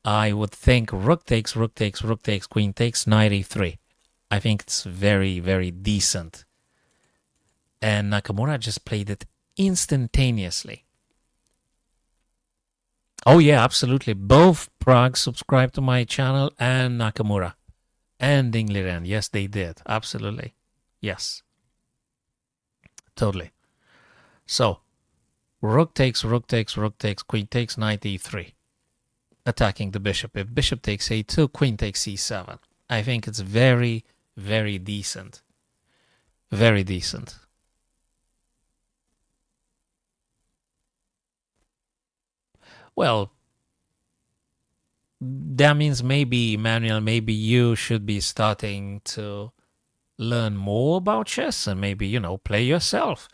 I would think rook takes, rook takes, rook takes, queen takes, knight e3. I think it's very, very decent. And Nakamura just played it instantaneously. Oh yeah, absolutely. Both Prague subscribed to my channel and Nakamura and Ding Liren. Yes, they did. Absolutely. Yes. Totally. So, rook takes, rook takes, rook takes, queen takes, knight e3. Attacking the bishop. If bishop takes a2, queen takes c7. I think it's very, very decent. Very decent. Well, that means maybe, Emmanuel, maybe you should be starting to learn more about chess and maybe, you know, play yourself.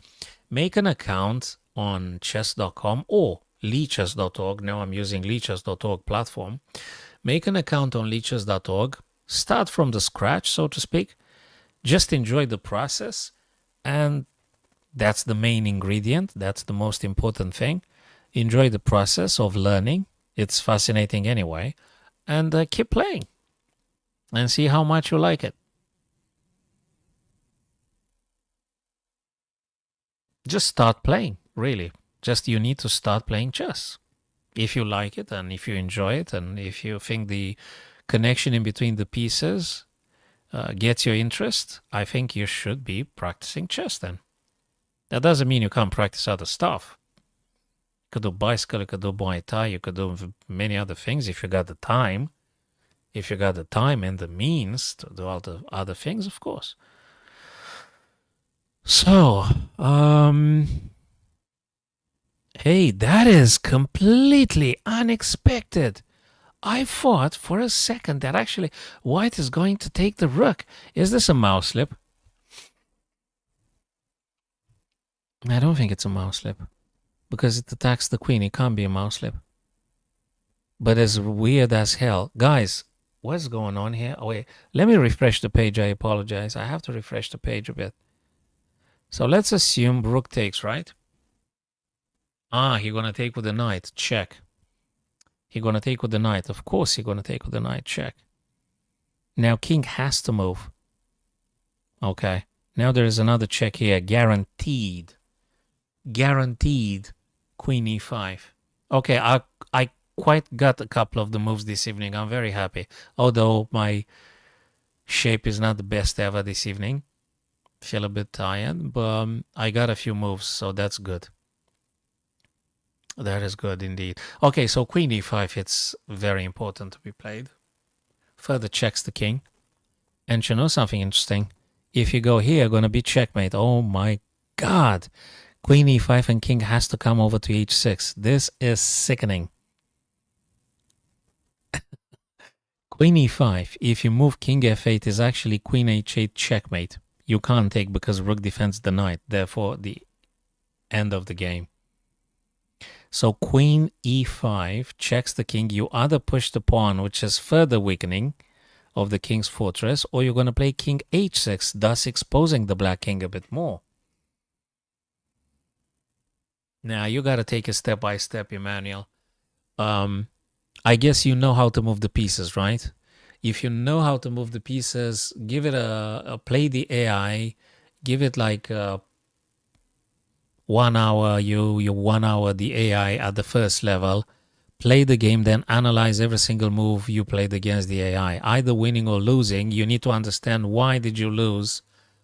Make an account on chess.com or leechess.org. Now I'm using leechess.org platform. Make an account on leechess.org. Start from the scratch, so to speak. Just enjoy the process. And that's the main ingredient. That's the most important thing. Enjoy the process of learning. It's fascinating anyway. And keep playing and see how much you like it. Just start playing, really. Just you need to start playing chess. If you like it and if you enjoy it and if you think the connection in between the pieces gets your interest, I think you should be practicing chess then. That doesn't mean you can't practice other stuff. You could do bicycle, you could do Muay Thai, you could do many other things if you got the time. If you got the time and the means to do all the other things, of course. So, hey, that is completely unexpected. I thought for a second that actually white is going to take the rook. Is this a mouse slip? I don't think it's a mouse slip because it attacks the queen. It can't be a mouse slip. But it's weird as hell. Guys, what's going on here? Oh, wait, let me refresh the page. I apologize. I have to refresh the page a bit. So let's assume rook takes, right? Ah, he's going to take with the knight. Check. He's going to take with the knight. Of course he's going to take with the knight. Check. Now king has to move. Okay. Now there is another check here. Guaranteed. Guaranteed. Queen e5. Okay, I quite got a couple of the moves this evening. I'm very happy. Although my shape is not the best ever this evening. Feel a bit tired, but I got a few moves, so that's good. That is good indeed. Okay, so queen e5, it's very important to be played. Further checks the king. And you know something interesting? If you go here, going to be checkmate. Oh my god. Queen e5 and king has to come over to h6. This is sickening. Queen e5, if you move king f8, is actually queen h8 checkmate. You can't take because rook defends the knight. Therefore, the end of the game. So queen e5 checks the king. You either push the pawn, which is further weakening of the king's fortress, or you're going to play king h6, thus exposing the black king a bit more. Now, you got to take it step by step, Emmanuel. I guess you know how to move the pieces, right? If you know how to move the pieces, give it a play the AI, give it like 1 hour, you 1 hour the AI at the first level, play the game, then analyze every single move you played against the AI. Either winning or losing, you need to understand why did you lose,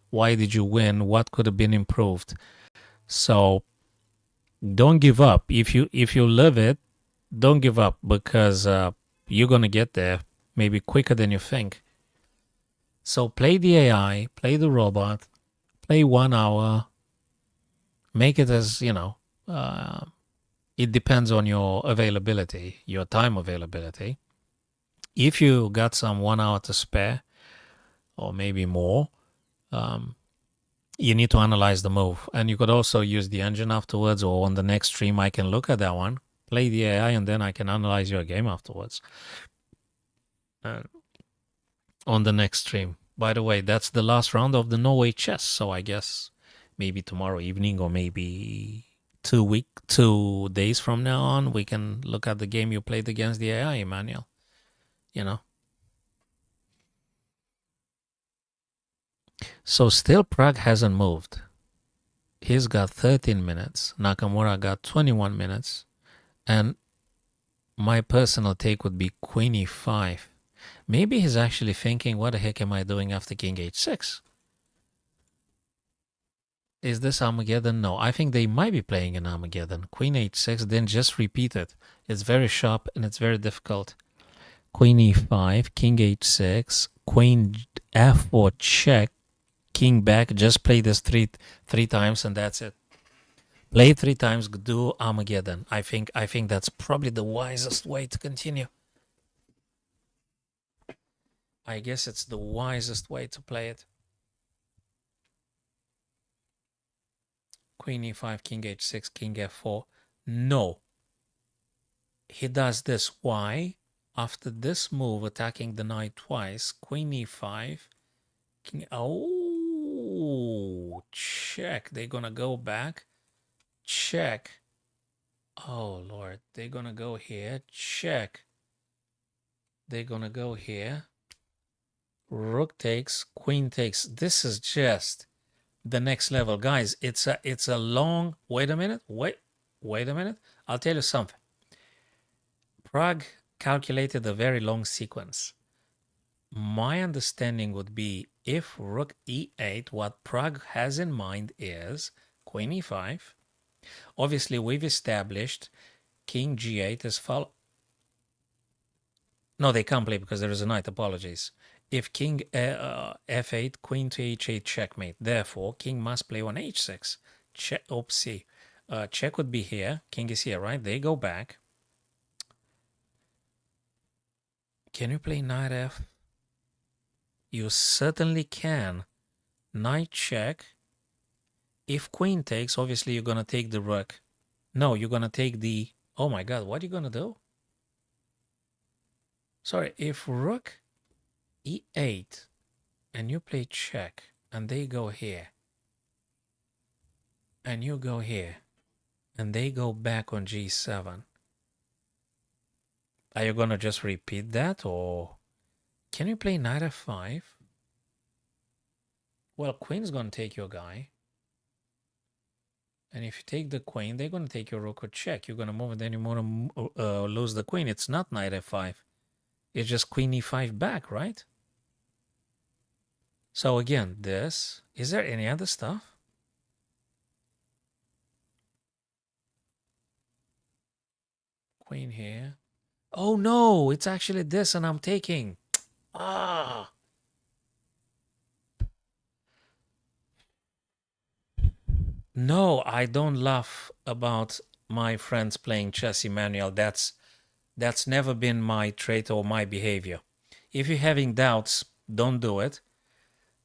why did you win, what could have been improved. So don't give up. If you love it, don't give up because you're going to get there maybe quicker than you think. So play the AI, play the robot, play 1 hour, make it as, you know, it depends on your availability, your time availability. If you got some 1 hour to spare or maybe more, you need to analyze the move. And you could also use the engine afterwards, or on the next stream, I can look at that one, play the AI, and then I can analyze your game afterwards. On the next stream. By the way, that's the last round of the Norway chess. So I guess maybe tomorrow evening or maybe 2 days from now on, we can look at the game you played against the AI, Emmanuel. You know. So still Prague hasn't moved. He's got 13 minutes. Nakamura got 21 minutes. And my personal take would be Queen e5. Maybe he's actually thinking, what the heck am I doing after King h6? Is this Armageddon? No, I think they might be playing an Armageddon. Queen h6, then just repeat it. It's very sharp and it's very difficult. Queen e5, King h6, Queen f4 check, King back. Just play this three times and that's it. Play 3 times, do Armageddon. I think that's probably the wisest way to continue. I guess it's the wisest way to play it. Queen e5, King h6, King f4. No. He does this. Why? After this move, attacking the knight twice, Queen e5, King... Oh, check. They're gonna go back. Check. Oh, Lord. They're gonna go here. Check. They're gonna go here. Rook takes, queen takes. This is just the next level. Guys, it's a long... Wait a minute. Wait a minute. I'll tell you something. Prague calculated a very long sequence. My understanding would be if rook e8, what Prague has in mind is queen e5. Obviously, we've established king g8 is follow. No, they can't play because there is a knight. Apologies. If king f8, queen to h8, checkmate. Therefore, king must play on h6. Check. Oopsie. Check would be here. King is here, right? They go back. Can you play knight f? You certainly can. Knight check. If queen takes, obviously you're going to take the rook. No, you're going to take the... Oh my God, what are you going to do? Sorry, if rook e8 and you play check and they go here and you go here and they go back on g7, are you going to just repeat that, or can you play knight f5? Well, queen's going to take your guy. And if you take the queen, they're going to take your rook or check. You're going to move and then you're going to lose the queen. It's not knight f5. It's just queen e5 back, right? So again, this... Is there any other stuff? Queen here. Oh no, it's actually this and I'm taking. Ah. No, I don't laugh about my friends playing chess, Emmanuel. That's never been my trait or my behavior. If you're having doubts, don't do it.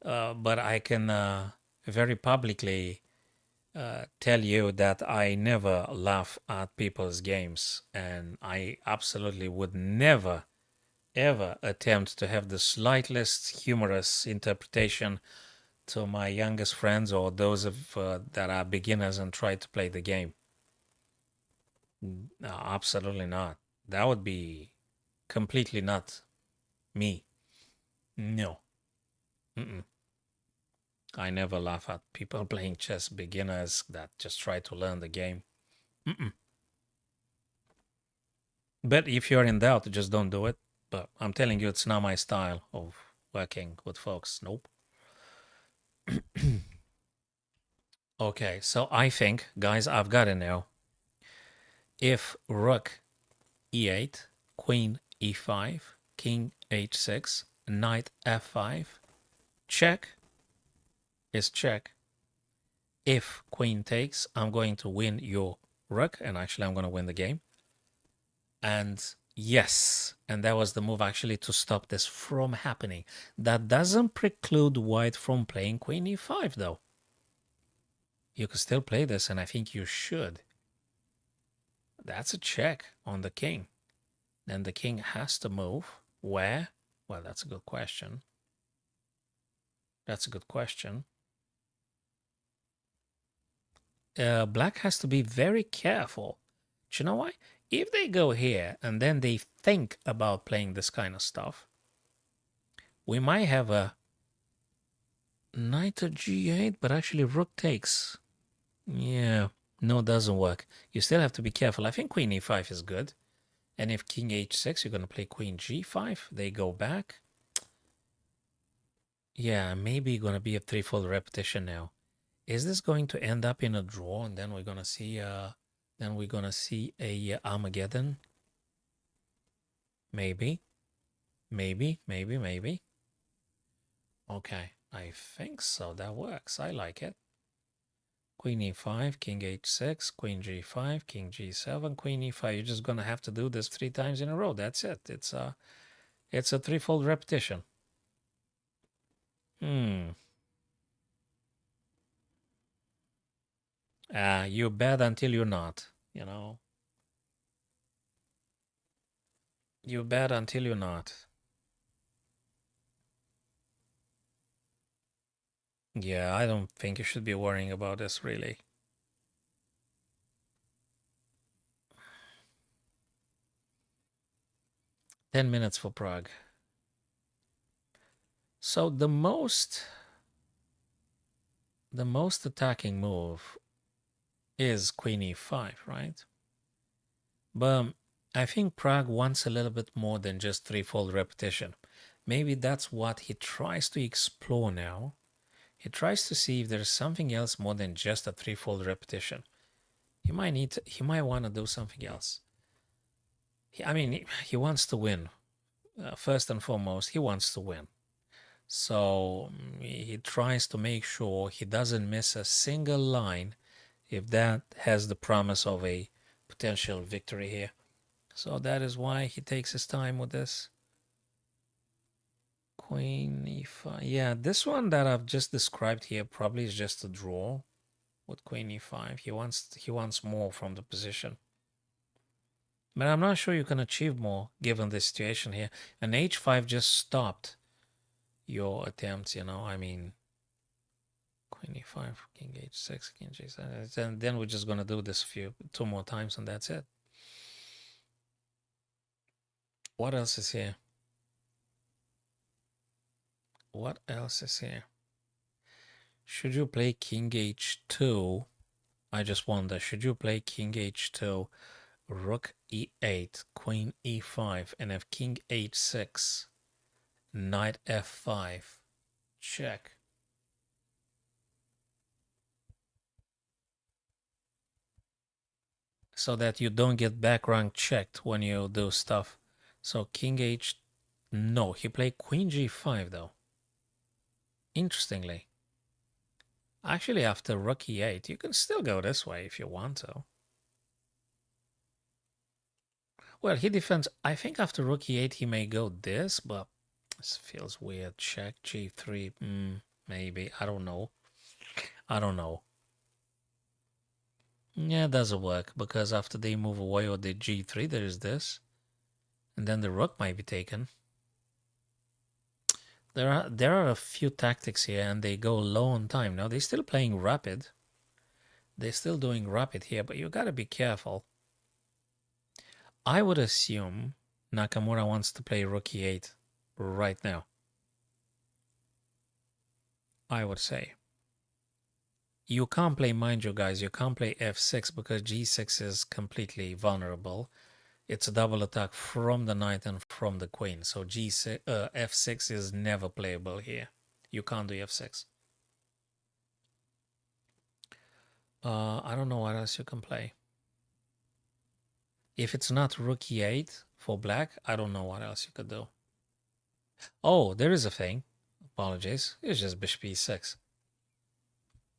But I can very publicly tell you that I never laugh at people's games. And I absolutely would never, ever attempt to have the slightest humorous interpretation to my youngest friends or those of that are beginners and try to play the game. No, absolutely not. That would be completely not me. No. I never laugh at people playing chess, beginners that just try to learn the game. But if you're in doubt, just don't do it. But I'm telling you, it's not my style of working with folks. Nope. Okay, so I think, guys, I've got it now. If rook e8, queen e5, king h6, knight f5, check is check. If queen takes, I'm going to win your rook, and actually I'm going to win the game. And yes, and that was the move actually to stop this from happening. That doesn't preclude white from playing queen e5 though. You can still play this, and I think you should. That's a check on the king. Then the king has to move. Where? Well, that's a good question. That's a good question. Black has to be very careful. Do you know why? If they go here and then they think about playing this kind of stuff, we might have a knight to g8, but actually rook takes. Yeah, no, doesn't work. You still have to be careful. I think queen e5 is good. And if king h6, you're going to play queen g5. They go back. Yeah, maybe going to be a threefold repetition now. Is this going to end up in a draw and then we're going to see a Armageddon? Maybe. Maybe. Okay, I think so. That works. I like it. Queen e5, king h6, queen g5, king g7, queen e5. You're just gonna have to do this 3 times in a row. That's it. It's a threefold repetition. You're bad until you're not, you know. You're bad until you're not. Yeah, I don't think you should be worrying about this, really. $10 for Prague. So the most attacking move is queen e5, right? But I think Prague wants a little bit more than just threefold repetition. Maybe that's what he tries to explore now. He tries to see if there's something else more than just a threefold repetition. He might want to do something else. He wants to win. First and foremost, he wants to win. So he tries to make sure he doesn't miss a single line if that has the promise of a potential victory here. So that is why he takes his time with this. Queen e5. Yeah, this one that I've just described here probably is just a draw with queen e5. He wants more from the position. But I'm not sure you can achieve more given the situation here. And h5 just stopped your attempts, you know. I mean, queen e5, king h6, king g7. And then we're just going to do this 2 more times and that's it. What else is here? What else is here? Should you play king h2? I just wonder, should you play king h2, rook e8, queen e5, and have king h6, knight f5, check. So that you don't get back rank checked when you do stuff. So king h... No, he played queen g5 though. Interestingly. Actually, after rook e8, you can still go this way if you want to. Well, he defends... I think after rook e8 he may go this, but this feels weird. Check g3. Maybe. I don't know. Yeah, it doesn't work because after they move away or they g3, there is this. And then the rook might be taken. There are a few tactics here and they go low on time. Now they're still playing rapid. They're still doing rapid here, but you gotta be careful. I would assume Nakamura wants to play rook e8 right now. I would say. You can't play, mind you guys, you can't play f6 because g6 is completely vulnerable. It's a double attack from the knight and from the queen. So f6 is never playable here. You can't do f6. I don't know what else you can play. If it's not rook e8 for black, I don't know what else you could do. Oh, there is a thing. Apologies. It's just bishop e6.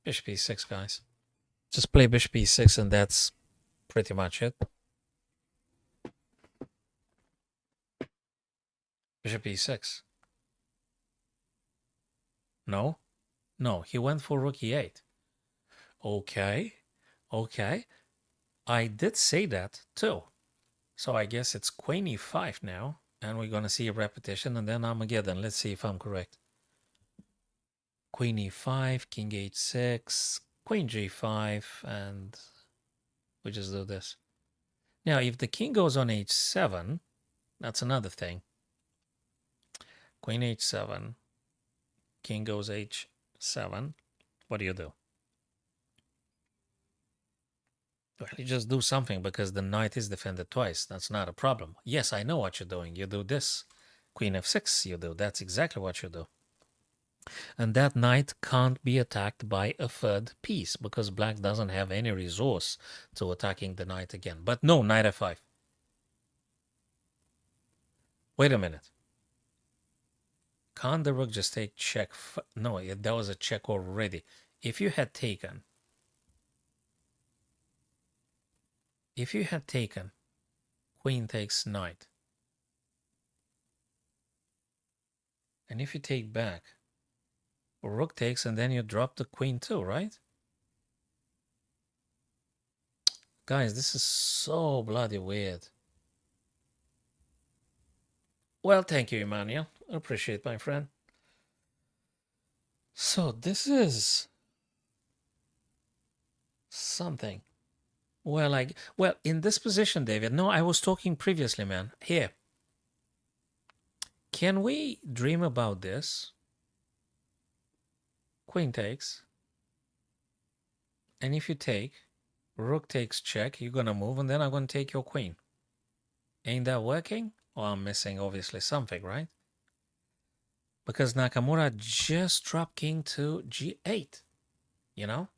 Bishop e6, guys. Just play bishop e6 and that's pretty much it. Bishop e6. No? No, he went for rook e8. Okay. I did say that too. So I guess it's queen e5 now. And we're going to see a repetition and then Armageddon. Let's see if I'm correct. Queen e5, king h6, queen g5, and we just do this. Now, if the king goes on h7, that's another thing. Queen h7, king goes h7. What do you do? Well, you just do something because the knight is defended twice. That's not a problem. Yes, I know what you're doing. You do this. Queen f6, you do. That's exactly what you do. And that knight can't be attacked by a third piece because black doesn't have any resource to attacking the knight again. But no, knight f5. Wait a minute. Can't the rook just take check? No, that was a check already. If you had taken queen takes knight, and if you take back, rook takes, and then you drop the queen too, right? Guys, this is so bloody weird. Well, thank you, Emmanuel. I appreciate, my friend. So this is something. Well, in this position, David. No, I was talking previously, man. Here. Can we dream about this? Queen takes. And if you take, rook takes check, you're going to move, and then I'm going to take your queen. Ain't that working? Or I'm missing, obviously, something, right? Because Nakamura just dropped king to g8, you know?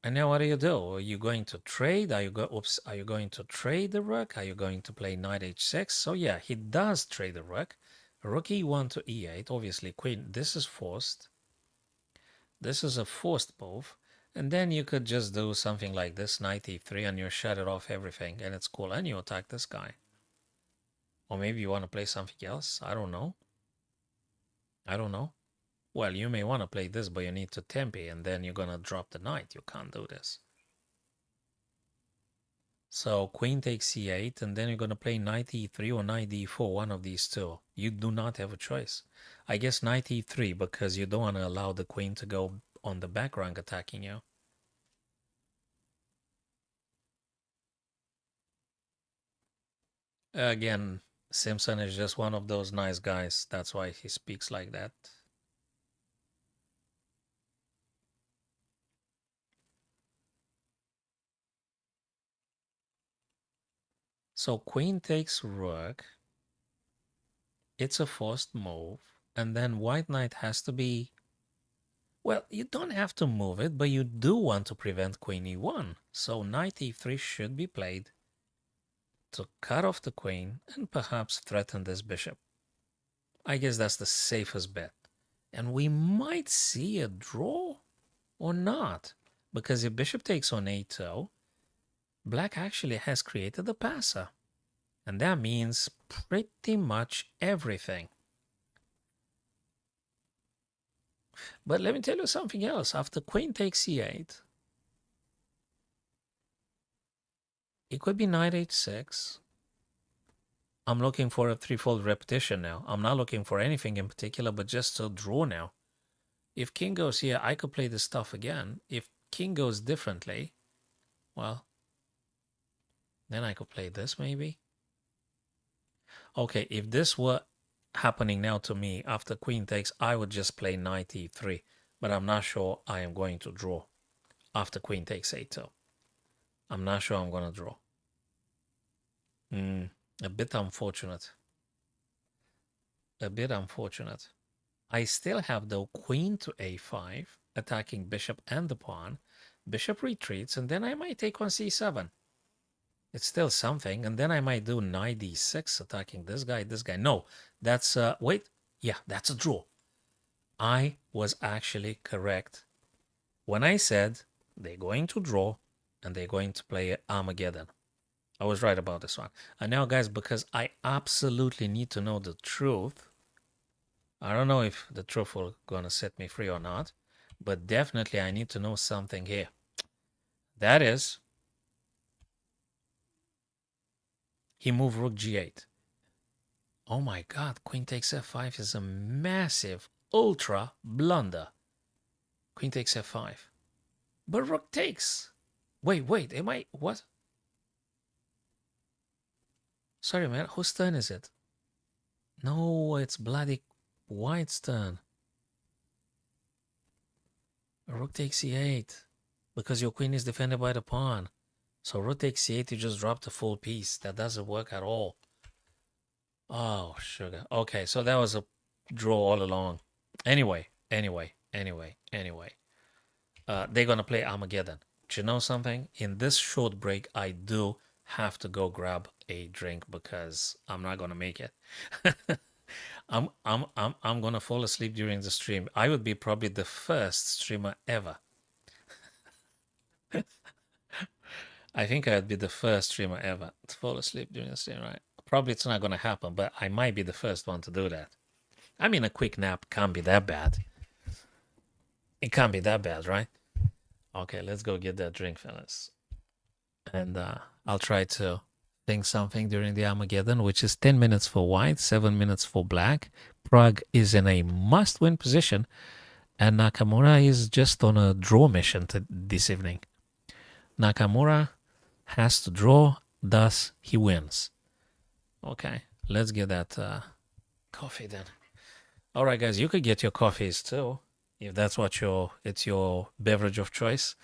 And now what do you do? Are you going to trade? Are you going to trade the rook? Are you going to play knight h6? So yeah, he does trade the rook. Rook e1 to e8. Obviously, queen. This is forced. This is a forced move. And then you could just do something like this, knight e3, and you shut it off everything, and it's cool. And you attack this guy. Or maybe you want to play something else. I don't know. I don't know. Well, you may want to play this, but you need to tempi, and then you're going to drop the knight. You can't do this. So queen takes c8, and then you're going to play knight e3 or knight d4, one of these two. You do not have a choice. I guess knight e3, because you don't want to allow the queen to go on the back rank attacking you. Again, Simpson is just one of those nice guys. That's why he speaks like that. So queen takes rook. It's a forced move. And then white knight has to be... Well, you don't have to move it, but you do want to prevent queen e1. So knight e3 should be played to cut off the queen and perhaps threaten this bishop. I guess that's the safest bet. And we might see a draw or not. Because if bishop takes on a2, black actually has created a passer. And that means pretty much everything. But let me tell you something else. After queen takes c8, it could be knight h6. I'm looking for a threefold repetition now. I'm not looking for anything in particular, but just to draw now. If king goes here, I could play this stuff again. If king goes differently, well, then I could play this maybe. Okay, if this were happening now to me after queen takes, I would just play knight e3. But I'm not sure I am going to draw after queen takes a2. I'm not sure I'm going to draw. A bit unfortunate. A bit unfortunate. I still have the queen to a5, attacking bishop and the pawn. Bishop retreats, and then I might take on c7. It's still something, and then I might do knight d6, attacking this guy, this guy. No, that's, wait, yeah, that's a draw. I was actually correct when I said they're going to draw, and they're going to play Armageddon. I was right about this one. And now, guys, because I absolutely need to know the truth, I don't know if the truth will gonna set me free or not, but definitely I need to know something here. That is, he moved rook g8. Oh my god, queen takes f5 is a massive, ultra blunder. Queen takes f5. But rook takes. Wait, am I... What? Sorry, man. Whose turn is it? No, it's bloody white's turn. Rook takes e8. Because your queen is defended by the pawn. So rook takes c8, you just drop the full piece. That doesn't work at all. Oh, sugar. Okay, so that was a draw all along. Anyway. They're going to play Armageddon. Do you know something? In this short break, I do have to go grab a drink because I'm not going to make it. I'm going to fall asleep during the stream. I would be probably the first streamer ever. I think I'd be the first streamer ever to fall asleep during the stream, right? Probably it's not going to happen, but I might be the first one to do that. I mean, a quick nap can't be that bad. It can't be that bad, right? Okay, let's go get that drink, fellas. And I'll try to think something during the Armageddon, which is 10 minutes for white, 7 minutes for black. Prague is in a must-win position, and Nakamura is just on a draw mission this evening. Nakamura has to draw, thus he wins. Okay, let's get that coffee then. All right, guys, you could get your coffees too, if that's what it's your beverage of choice.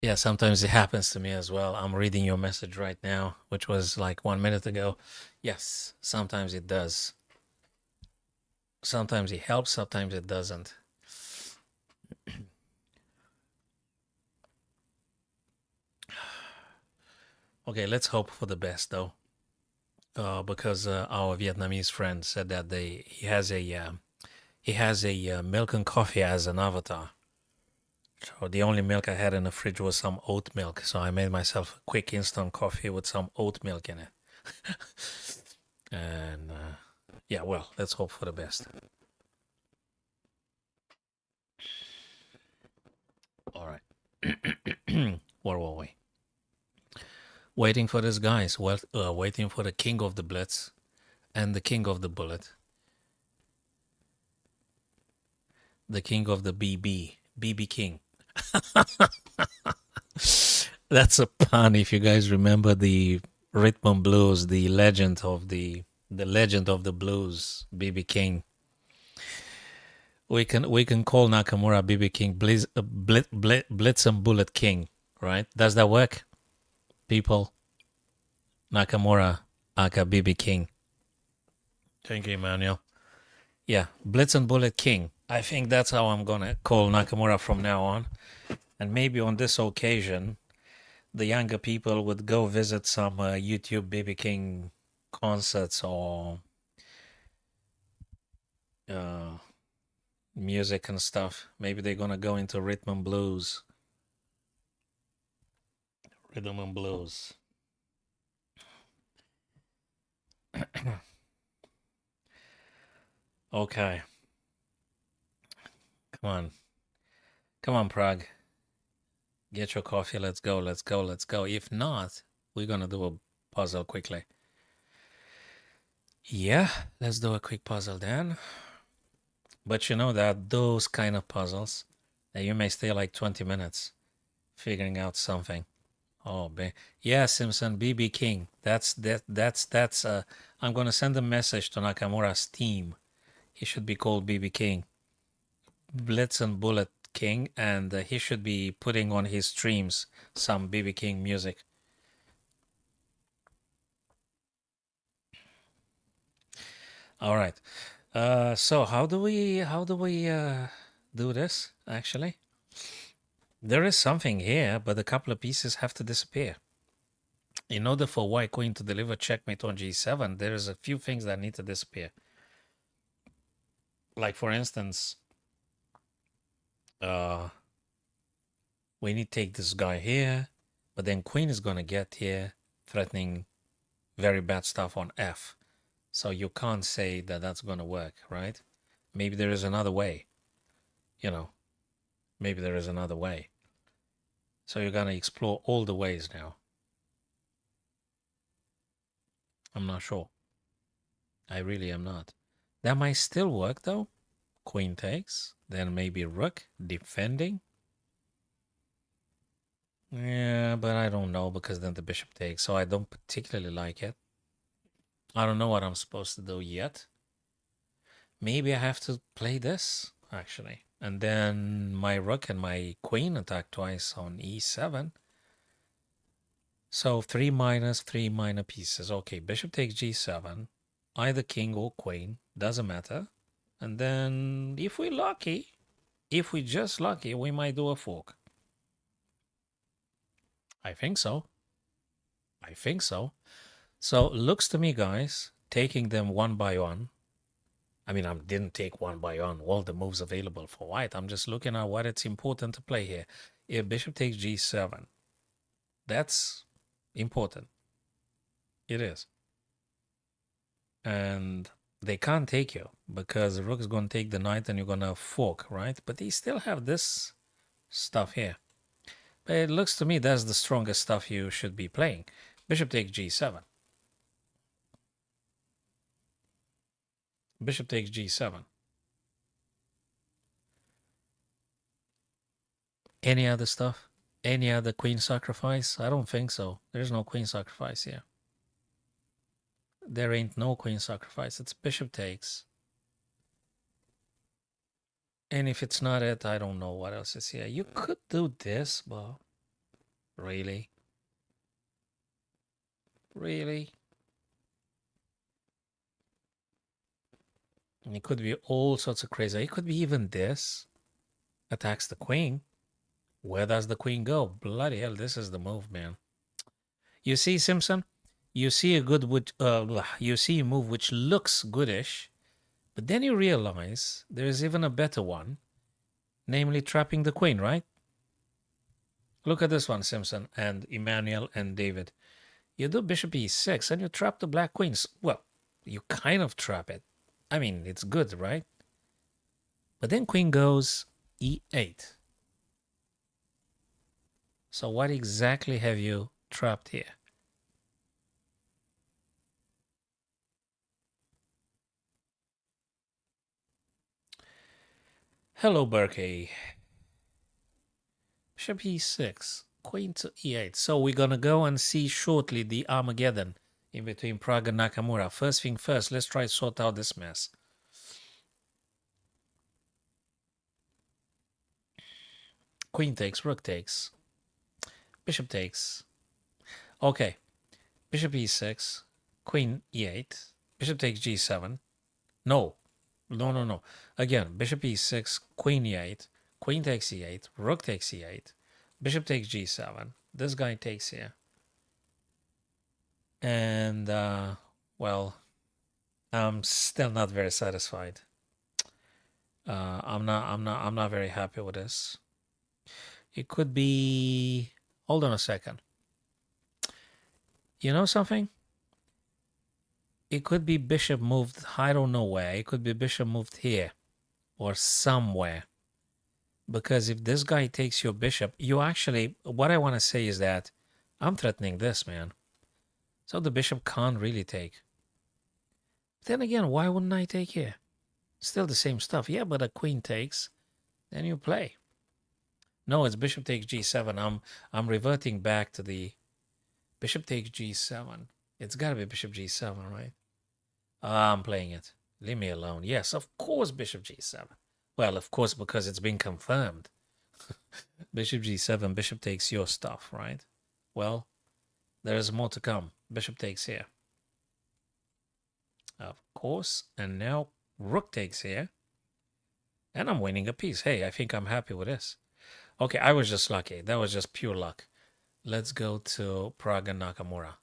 Yeah, sometimes it happens to me as well. I'm reading your message right now, which was like 1 minute ago. Yes, sometimes it does. Sometimes it helps, sometimes it doesn't. Okay, let's hope for the best though, because our Vietnamese friend said that he has a milk and coffee as an avatar. So the only milk I had in the fridge was some oat milk. So I made myself a quick instant coffee with some oat milk in it. And yeah, well, let's hope for the best. All right. Where were we? Waiting for this guys. Well, waiting for the king of the blitz and the king of the bullet. The king of the BB King. That's a pun. If you guys remember the rhythm and blues, the legend of the blues, BB King. We can call Nakamura BB King Blitz and Bullet King, right? Does that work, people? Nakamura aka BB King. Thank you, Emmanuel. Yeah, Blitz and Bullet King. I think that's how I'm gonna call Nakamura from now on. And maybe on this occasion, the younger people would go visit some YouTube BB King concerts or uh, music and stuff. Maybe they're gonna go into rhythm and blues. Rhythm and blues. Okay, come on, come on, Prague. Get your coffee. Let's go. Let's go. Let's go. If not, we're gonna do a puzzle quickly. Yeah, let's do a quick puzzle then. But you know that those kind of puzzles that you may stay like 20 minutes figuring out something. Oh, yeah, Simpson, BB King. That's. I'm gonna send a message to Nakamura's team. He should be called BB King, Blitz and Bullet King, and he should be putting on his streams some BB King music. All right. So how do we do this actually? There is something here, but a couple of pieces have to disappear. In order for white queen to deliver checkmate on g7, there is a few things that need to disappear. Like for instance, we need to take this guy here, but then queen is gonna get here, threatening very bad stuff on f. So you can't say that that's gonna work, right? Maybe there is another way, you know. Maybe there is another way. So you're gonna explore all the ways now. I'm not sure. I really am not. That might still work though. Queen takes, then maybe rook defending. Yeah, but I don't know because then the bishop takes, so I don't particularly like it. I don't know what I'm supposed to do yet. Maybe I have to play this actually. And then my rook and my queen attack twice on e7. So 3 minus 3 minor pieces. Okay, bishop takes g7. Either king or queen, doesn't matter. And then if we're lucky, if we're just lucky, we might do a fork. I think so. I think so. So looks to me, guys, taking them one by one. I mean, I didn't take one by one all the moves available for white. I'm just looking at what it's important to play here. If bishop takes g7, that's important. It is. And they can't take you because the rook is going to take the knight and you're going to fork, right? But they still have this stuff here. But it looks to me that's the strongest stuff you should be playing. Bishop takes g7. Bishop takes g7. Any other stuff? Any other queen sacrifice? I don't think so. There's no queen sacrifice here. There ain't no queen sacrifice. It's bishop takes. And if it's not it, I don't know what else is here. You could do this, but Really? Really? And it could be all sorts of crazy. It could be even this. Attacks the queen. Where does the queen go? Bloody hell, this is the move, man. You see, Simpson? You see a you see a move which looks goodish, but then you realize there is even a better one, namely trapping the queen, right? Look at this one, Simpson and Emmanuel and David. You do bishop e6 and you trap the black queens. Well, you kind of trap it. I mean, it's good, right? But then queen goes e8. So what exactly have you trapped here? Hello, Berkey. Bishop e6, queen to e8. So we're going to go and see shortly the Armageddon in between Prague and Nakamura. First thing first, let's try to sort out this mess. Queen takes, rook takes, bishop takes. Okay, bishop e6, queen e8, bishop takes g7. No. Again, bishop e6, queen e8, queen takes e8, rook takes e8, bishop takes g7. This guy takes here. And, well, I'm still not very satisfied. I'm not very happy with this. It could be, hold on a second. You know something? It could be bishop moved, I don't know where. It could be bishop moved here or somewhere. Because if this guy takes your bishop, you actually, what I want to say is that I'm threatening this, man. So the bishop can't really take. Then again, why wouldn't I take here? Still the same stuff. Yeah, but a queen takes, then you play. No, it's bishop takes g7. I'm reverting back to the bishop takes g7. It's got to be bishop g7, right? I'm playing it. Leave me alone. Yes, of course, bishop g7. Well, of course, because it's been confirmed. Bishop g7, bishop takes your stuff, right? Well, there's more to come. Bishop takes here. Of course. And now rook takes here. And I'm winning a piece. Hey, I think I'm happy with this. Okay, I was just lucky. That was just pure luck. Let's go to Prague and Nakamura.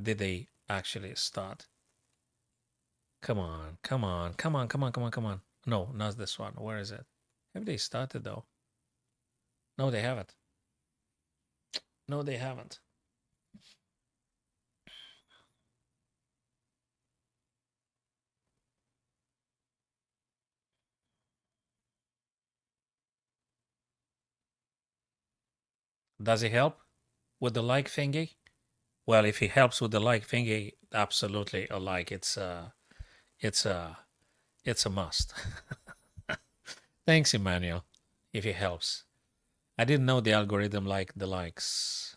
Did they actually start? Come on, come on, come on, come on, come on, come on. No, not this one. Where is it? Have they started though? No, they haven't. No, they haven't. Does he help with the like thingy? Well, if he helps with the like thingy, absolutely a like. It's a must. Thanks, Emmanuel, if it helps. I didn't know the algorithm liked the likes.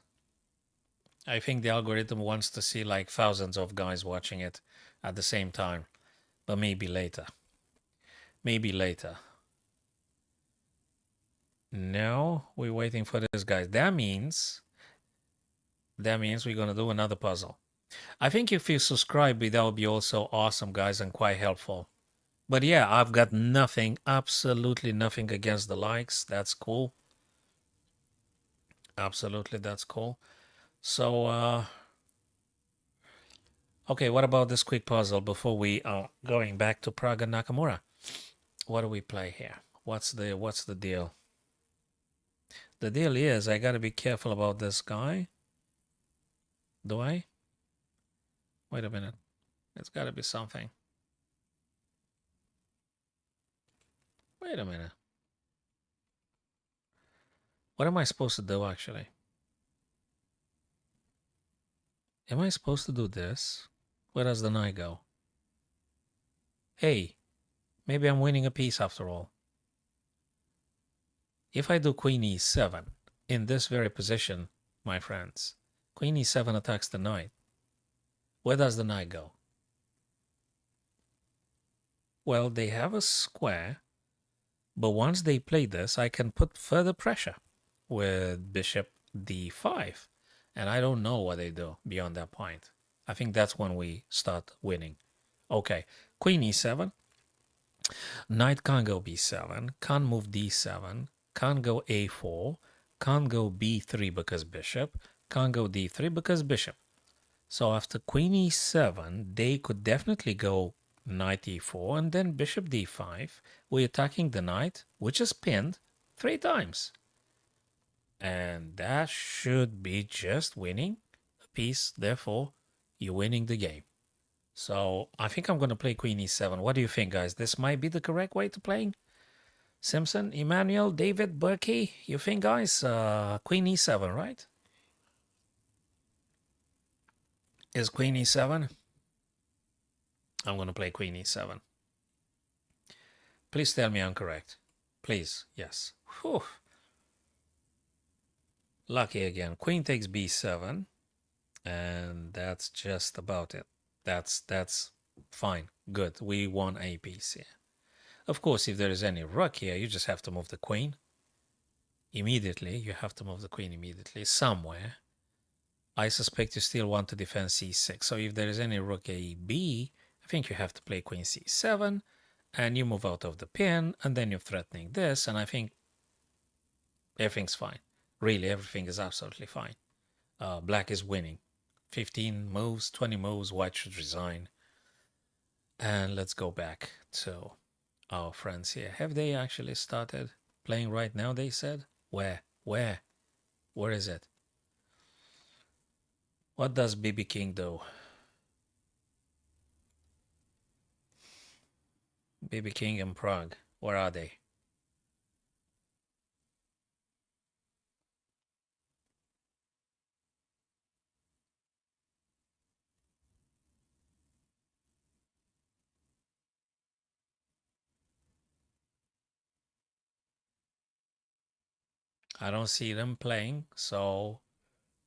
I think the algorithm wants to see like thousands of guys watching it at the same time. But maybe later. Maybe later. No, we're waiting for this guy. That means we're going to do another puzzle. I think if you subscribe, that would be also awesome, guys, and quite helpful. But yeah, I've got nothing, absolutely nothing against the likes. That's cool. Absolutely, that's cool. So, okay, what about this quick puzzle before we are going back to Prague and Nakamura? What do we play here? What's the deal? The deal is I got to be careful about this guy. Do I? Wait a minute. It's got to be something. Wait a minute. What am I supposed to do, actually? Am I supposed to do this? Where does the knight go? Hey, maybe I'm winning a piece after all. If I do queen e7 in this very position, my friends, queen e7 attacks the knight. Where does the knight go? Well, they have a square, but once they play this, I can put further pressure with bishop d5. And I don't know what they do beyond that point. I think that's when we start winning. Okay, queen e7. Knight can't go b7, can't move d7, can't go a4, can't go b3 because bishop, can't go d3 because bishop. So after queen e7, they could definitely go knight e4 and then bishop d5. We're attacking the knight, which is pinned 3 times. And that should be just winning a piece. Therefore, you're winning the game. So I think I'm going to play queen e7. What do you think, guys? This might be the correct way to playing? Simpson, Emmanuel, David, Berkey, you think, guys? Queen e7, right? Is queen e7? I'm going to play queen e7. Please tell me I'm correct. Please, yes. Whew. Lucky again. Queen takes b7, and that's just about it. That's fine. Good. We won a piece here. Of course, if there is any rook here, you just have to move the queen. Immediately, you have to move the queen immediately somewhere. I suspect you still want to defend c6. So if there is any rook a, b, I think you have to play queen c7, and you move out of the pin, and then you're threatening this, and I think everything's fine. Really, everything is absolutely fine. Black is winning. 15 moves, 20 moves, white should resign. And let's go back to our friends here. Have they actually started playing right now, they said? Where? Where is it? What does BB King do? BB King in Prague. Where are they? I don't see them playing, so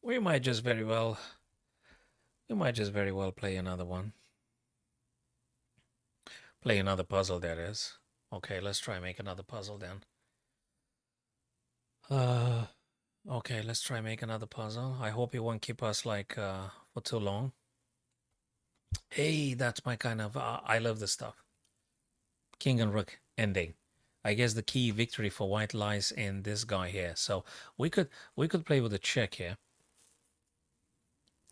we might just very well play another one. Play another puzzle, that is. Okay, let's try make another puzzle then. Okay, let's try make another puzzle. I hope it won't keep us like for too long. Hey, that's my kind of I love this stuff. King and rook ending. I guess the key victory for white lies in this guy here. So we could play with a check here.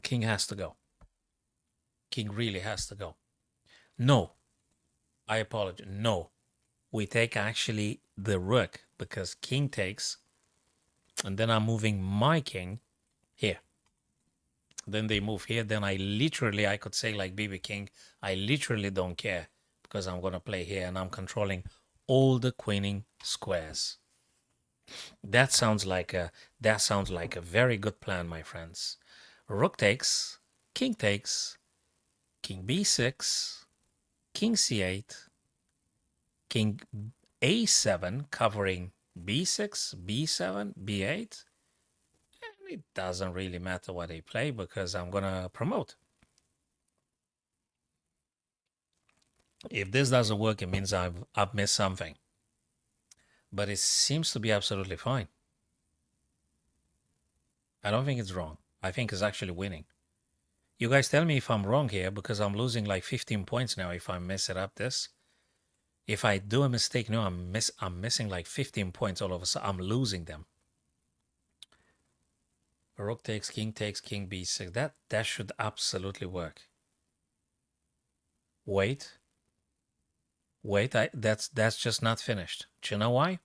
King has to go. King really has to go. No, I apologize. No, we take actually the rook because king takes, and then I'm moving my king here. Then they move here. Then I could say like BB King, I literally don't care because I'm going to play here and I'm controlling all the queening squares. That sounds like a very good plan, my friends. Rook takes, king b6, king c8, king a7 covering b6, b7, b8. And it doesn't really matter what they play because I'm gonna promote. If this doesn't work, it means I've missed something. But it seems to be absolutely fine. I don't think it's wrong. I think it's actually winning. You guys tell me if I'm wrong here because I'm losing like 15 points now if I mess it up this. If I do a mistake now, I'm missing like 15 points all of a sudden. I'm losing them. Rook takes, king b6. That should absolutely work. Wait, that's just not finished. Do you know why?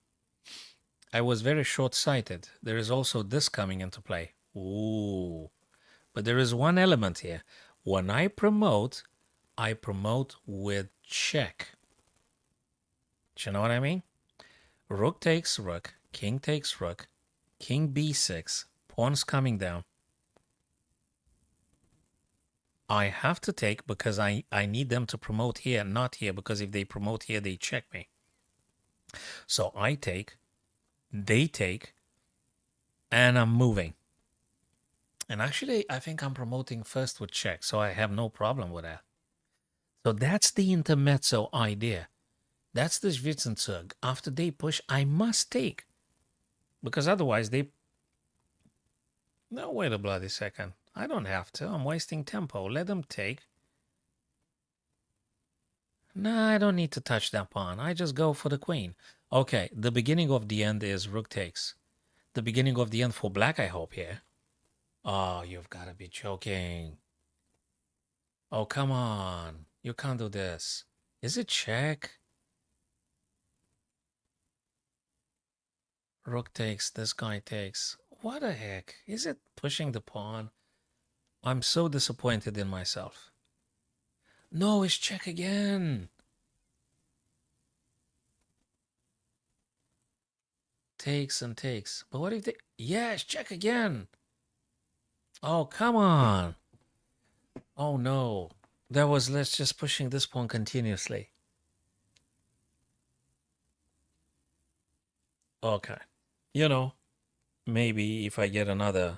I was very short-sighted. There is also this coming into play. Ooh. But there is one element here. When I promote with check. Do you know what I mean? Rook takes rook, king takes rook, king b6, pawns coming down. I have to take because I need them to promote here, not here, because if they promote here, they check me. So I take, they take, and I'm moving. And actually, I think I'm promoting first with check, so I have no problem with that. So that's the intermezzo idea. That's the Schwitzenzug. After they push, I must take. Because otherwise, No, wait a bloody second. I don't have to. I'm wasting tempo. Let them take. Nah, I don't need to touch that pawn. I just go for the queen. Okay, the beginning of the end is rook takes. The beginning of the end for black, I hope, here. Oh, you've got to be joking. Oh, come on. You can't do this. Is it check? Rook takes, this guy takes. What the heck? Is it pushing the pawn? I'm so disappointed in myself. No, it's check again. Takes and takes. But what if they... Yes, check again. Oh, come on. Oh, no. That was, let's just pushing this pawn continuously. Okay. You know, maybe if I get another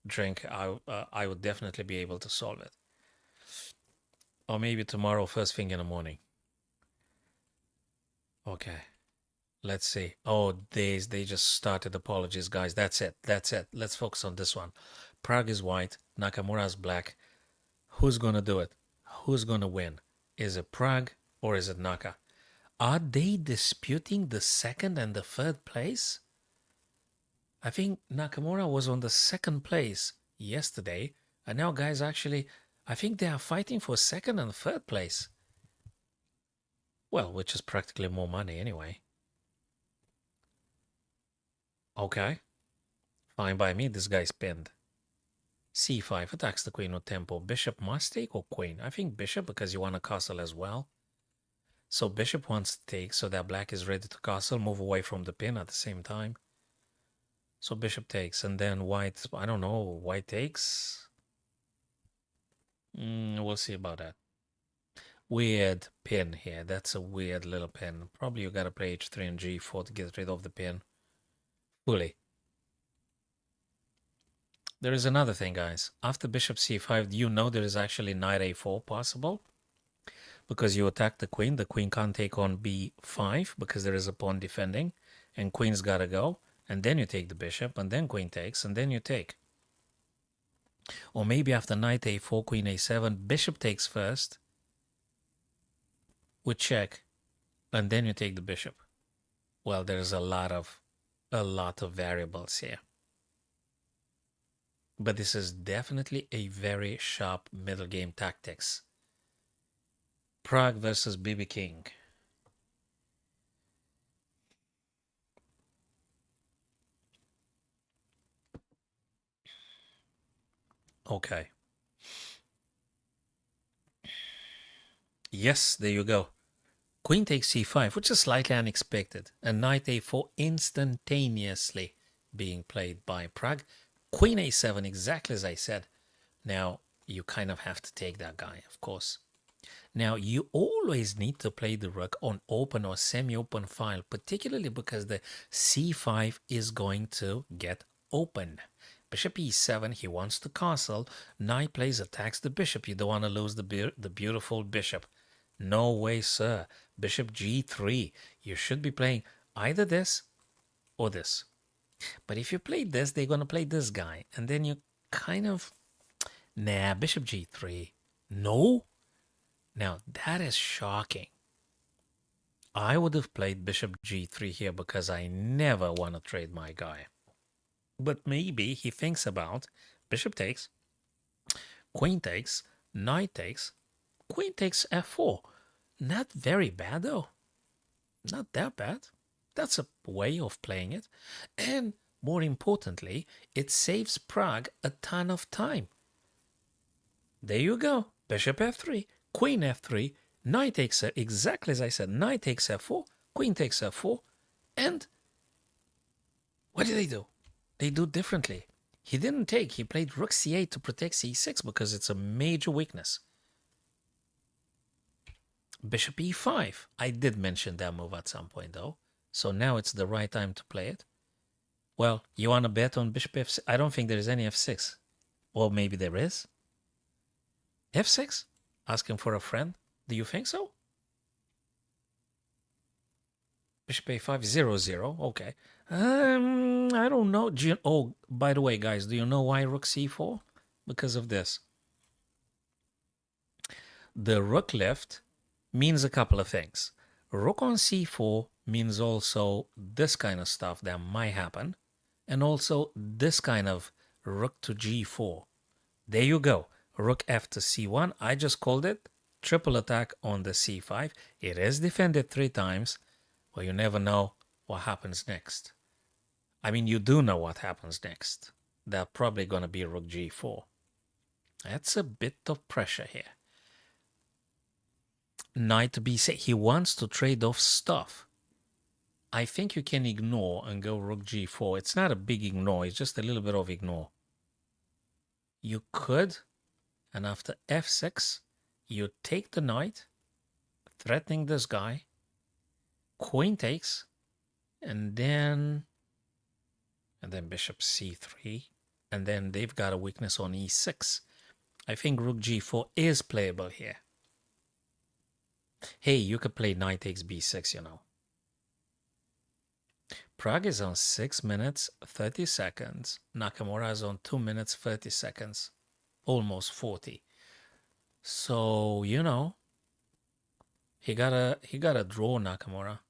drink, I would definitely be able to solve it. Or maybe tomorrow, first thing in the morning. Okay. Let's see. Oh, they just started. Apologies, guys. That's it. That's it. Let's focus on this one. Prague is white. Nakamura's black. Who's going to do it? Who's going to win? Is it Prague or is it Naka? Are they disputing the second and the third place? I think Nakamura was on the second place yesterday. And now, guys, actually, I think they are fighting for second and third place. Well, which is practically more money anyway. Okay. Fine by me, this guy's pinned. c5 attacks the queen with tempo. Bishop must take or queen? I think bishop because you want a castle as well. So bishop wants to take so that black is ready to castle, move away from the pin at the same time. So bishop takes and then white, I don't know, white takes? We'll see about that. Weird pin here. That's a weird little pin. Probably you gotta play h3 and g4 to get rid of the pin fully. There is another thing, guys. After bishop c5, do you know there is actually knight a4 possible? Because you attack the queen can't take on b5 because there is a pawn defending, and queen's gotta go, and then you take the bishop, and then queen takes, and then you take. Or maybe after knight a4, queen a7, bishop takes first, with check, and then you take the bishop. Well, there's a lot of variables here. But this is definitely a very sharp middle game tactics. Prague versus BB King. Okay. Yes, there you go. Queen takes c5, which is slightly unexpected. And knight a4 instantaneously being played by Prague. Queen a7, exactly as I said. Now, you kind of have to take that guy, of course. Now, you always need to play the rook on open or semi-open file, particularly because the c5 is going to get open. Bishop e7, he wants to castle. Knight plays, attacks the bishop. You don't want to lose the beautiful bishop. No way, sir. Bishop g3. You should be playing either this or this. But if you play this, they're going to play this guy. And then you kind of... Nah, bishop g3. No? Now, that is shocking. I would have played bishop g3 here because I never want to trade my guy. But maybe he thinks about bishop takes, queen takes, knight takes, queen takes f4. Not very bad, though. Not that bad. That's a way of playing it. And more importantly, it saves Prague a ton of time. There you go. Bishop f3, queen f3, knight takes exactly as I said, knight takes f4, queen takes f4, and what did they do? They do differently. He didn't take, he played rook c8 to protect c6 because it's a major weakness. Bishop e5. I did mention that move at some point though. So now it's the right time to play it. Well, you want to bet on bishop f6? I don't think there is any f6. Or maybe there is. f6? Asking for a friend? Do you think so? Bishop a5, 0-0. Okay. I don't know. Oh, by the way, guys, do you know why rook c4? Because of this. The rook left means a couple of things. Rook on c4 means also this kind of stuff that might happen, and also this kind of rook to g4. There you go. Rook f to c1. I just called it triple attack on the c5. It is defended 3 times, but you never know what happens next. I mean, you do know what happens next. They're probably going to be rook g4. That's a bit of pressure here. Knight to b6. He wants to trade off stuff. I think you can ignore and go rook g4. It's not a big ignore. It's just a little bit of ignore. You could, and after f6, you take the knight, threatening this guy. Queen takes, and then bishop c3. And then they've got a weakness on e6. I think rook g4 is playable here. Hey, you could play knight takes b6, you know. Prague is on 6 minutes, 30 seconds. Nakamura is on 2 minutes, 30 seconds. Almost 40. So, you know, he got a draw, Nakamura.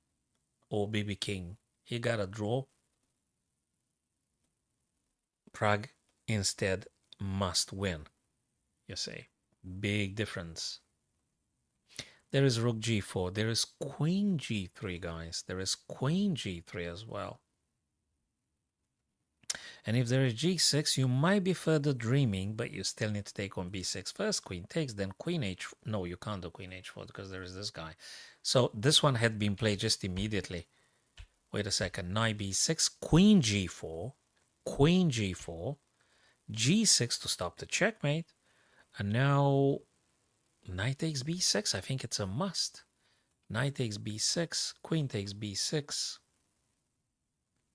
Or BB King. He got a draw. Prague instead must win. You see, big difference. There is rook g4. There is queen g3, guys. There is queen g3 as well. And if there is g6, you might be further dreaming, but you still need to take on b6 first. Queen takes, then queen h. No, you can't do queen h4 because there is this guy. So this one had been played just immediately. Wait a second. Knight b6, queen g4, queen g4, g6 to stop the checkmate. And now knight takes b6. I think it's a must. Knight takes b6, queen takes b6.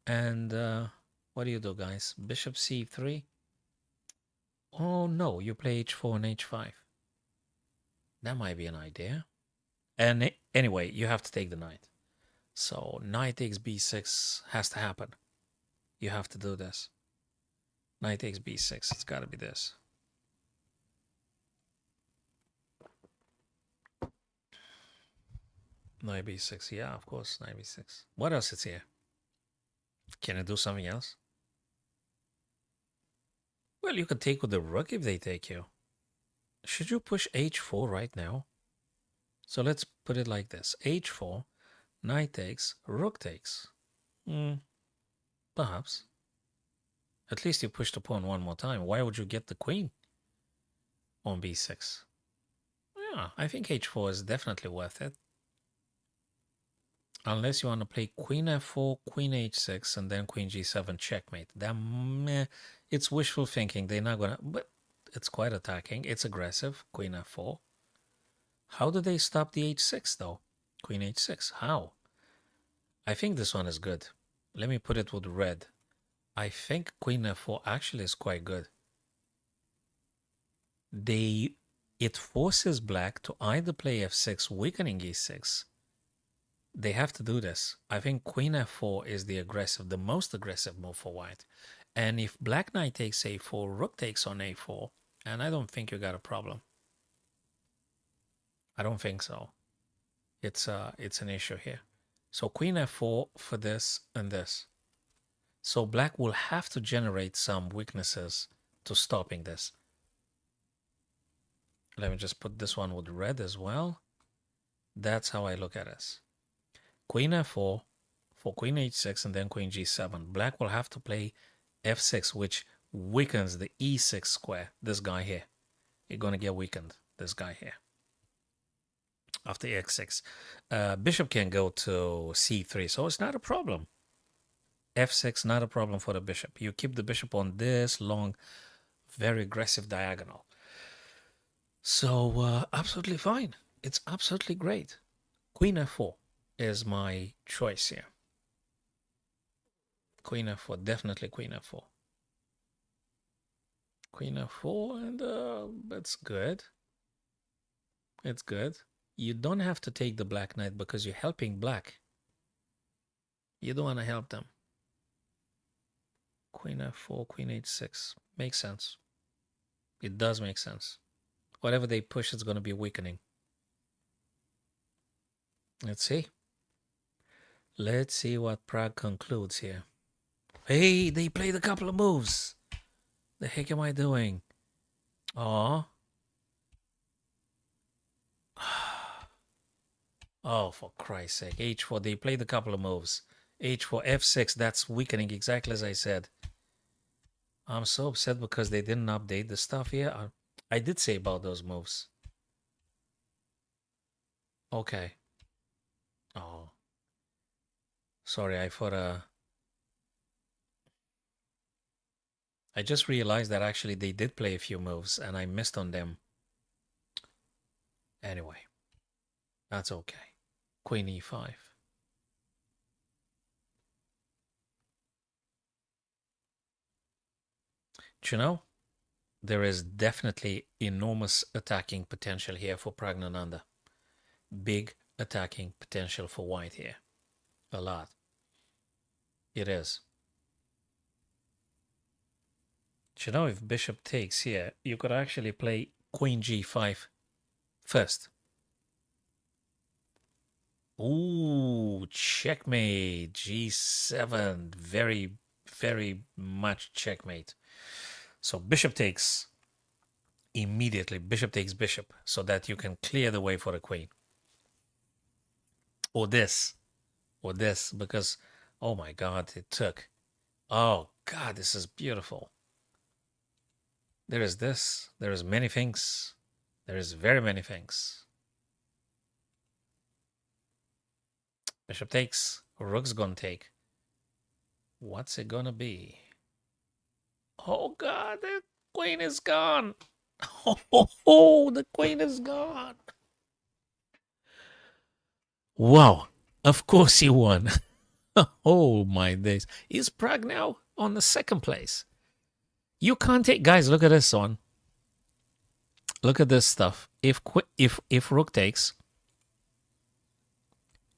And what do you do, guys? Bishop c3. Oh, no, you play h4 and h5. That might be an idea. And anyway, you have to take the knight. So knight takes b6 has to happen. You have to do this. Knight takes b6. It's got to be this. Knight b6. Yeah, of course, knight b6. What else is here? Can I do something else? Well, you can take with the rook if they take you. Should you push h4 right now? So let's put it like this. h4, knight takes, rook takes. Perhaps. At least you push the pawn one more time. Why would you get the queen on b6? Yeah, I think h4 is definitely worth it. Unless you want to play queen f4, queen h6, and then queen g7 checkmate. That, it's wishful thinking. They're not going to... But it's quite attacking. It's aggressive. Queen f4. How do they stop the h6, though? Queen h6. How? I think this one is good. Let me put it with red. I think queen f4 actually is quite good. It forces black to either play f6, weakening e6. They have to do this. I think queen f4 is the most aggressive move for white. And if black knight takes a4, rook takes on a4, and I don't think you got a problem. I don't think so. It's an issue here. So queen f4 for this and this. So black will have to generate some weaknesses to stopping this. Let me just put this one with red as well. That's how I look at this. Queen f4 for queen h6 and then queen g7. Black will have to play f6, which weakens the e6 square. This guy here. You're going to get weakened. This guy here. After x6. Bishop can go to c3, so it's not a problem. f6, not a problem for the bishop. You keep the bishop on this long, very aggressive diagonal. So absolutely fine. It's absolutely great. Queen f4 is my choice here. Queen f4, definitely queen f4. Queen f4, and that's good. It's good. You don't have to take the black knight because you're helping black. You don't want to help them. Queen f4, queen h6. Makes sense. It does make sense. Whatever they push, it's going to be weakening. Let's see. Let's see what Prague concludes here. Hey, they played a couple of moves. The heck am I doing? Oh. Oh, for Christ's sake. H4, they played a couple of moves. H4, F6, that's weakening exactly as I said. I'm so upset because they didn't update the stuff here. I did say about those moves. Okay. Oh. Sorry, I thought I just realized that actually they did play a few moves and I missed on them. Anyway, that's okay. Queen e5. Do you know, there is definitely enormous attacking potential here for Pragnananda. Big attacking potential for white here. A lot. It is. Do you know, if bishop takes here, you could actually play queen g5 first. Ooh, checkmate. G7. Very, very much checkmate. So bishop takes immediately. Bishop takes bishop so that you can clear the way for the queen. Or this. Or this. Because, oh my God, it took. Oh God, this is beautiful. There is this. There is many things. There is very many things. Bishop takes. Rook's gonna take. What's it gonna be? Oh God, the queen is gone. Oh, the queen is gone. Wow, of course he won. Oh my days. Is Prague now on the second place? You can't take, guys, look at this one. Look at this stuff. If rook takes,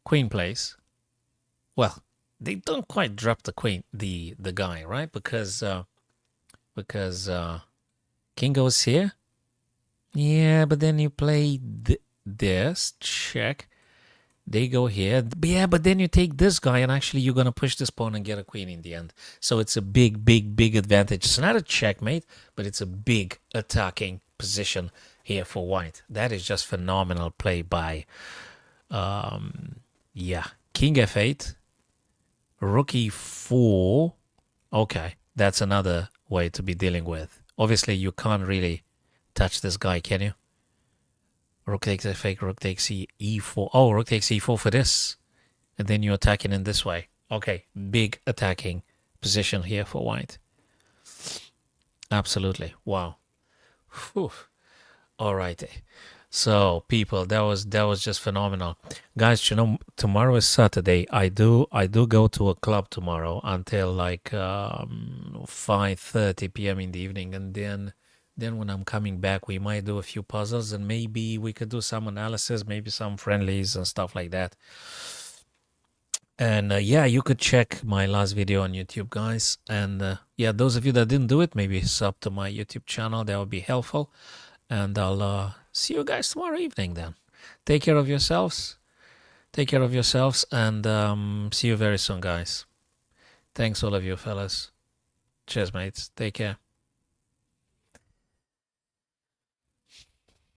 queen plays. Well, they don't quite drop the queen, the guy, right? Because king goes here. Yeah, but then you play this, check. They go here. Yeah, but then you take this guy and actually you're going to push this pawn and get a queen in the end. So it's a big, big, big advantage. It's not a checkmate, but it's a big attacking position here for white. That is just phenomenal play by, yeah, king f8, rook e4. Okay, that's another way to be dealing with. Obviously, you can't really touch this guy, can you? Rook takes f8, rook takes e4. Oh, rook takes e4 for this. And then you're attacking in this way. Okay, big attacking position here for white. Absolutely. Wow. Whew. All right. So, people, that was just phenomenal. Guys, you know, tomorrow is Saturday. I do go to a club tomorrow until like 5:30 p.m. in the evening, and then when I'm coming back, we might do a few puzzles and maybe we could do some analysis, maybe some friendlies and stuff like that. And yeah, you could check my last video on YouTube, guys. And yeah, those of you that didn't do it, maybe sub to my YouTube channel. That would be helpful. And I'll see you guys tomorrow evening then. Take care of yourselves. Take care of yourselves. And see you very soon, guys. Thanks, all of you fellas. Cheers, mates. Take care.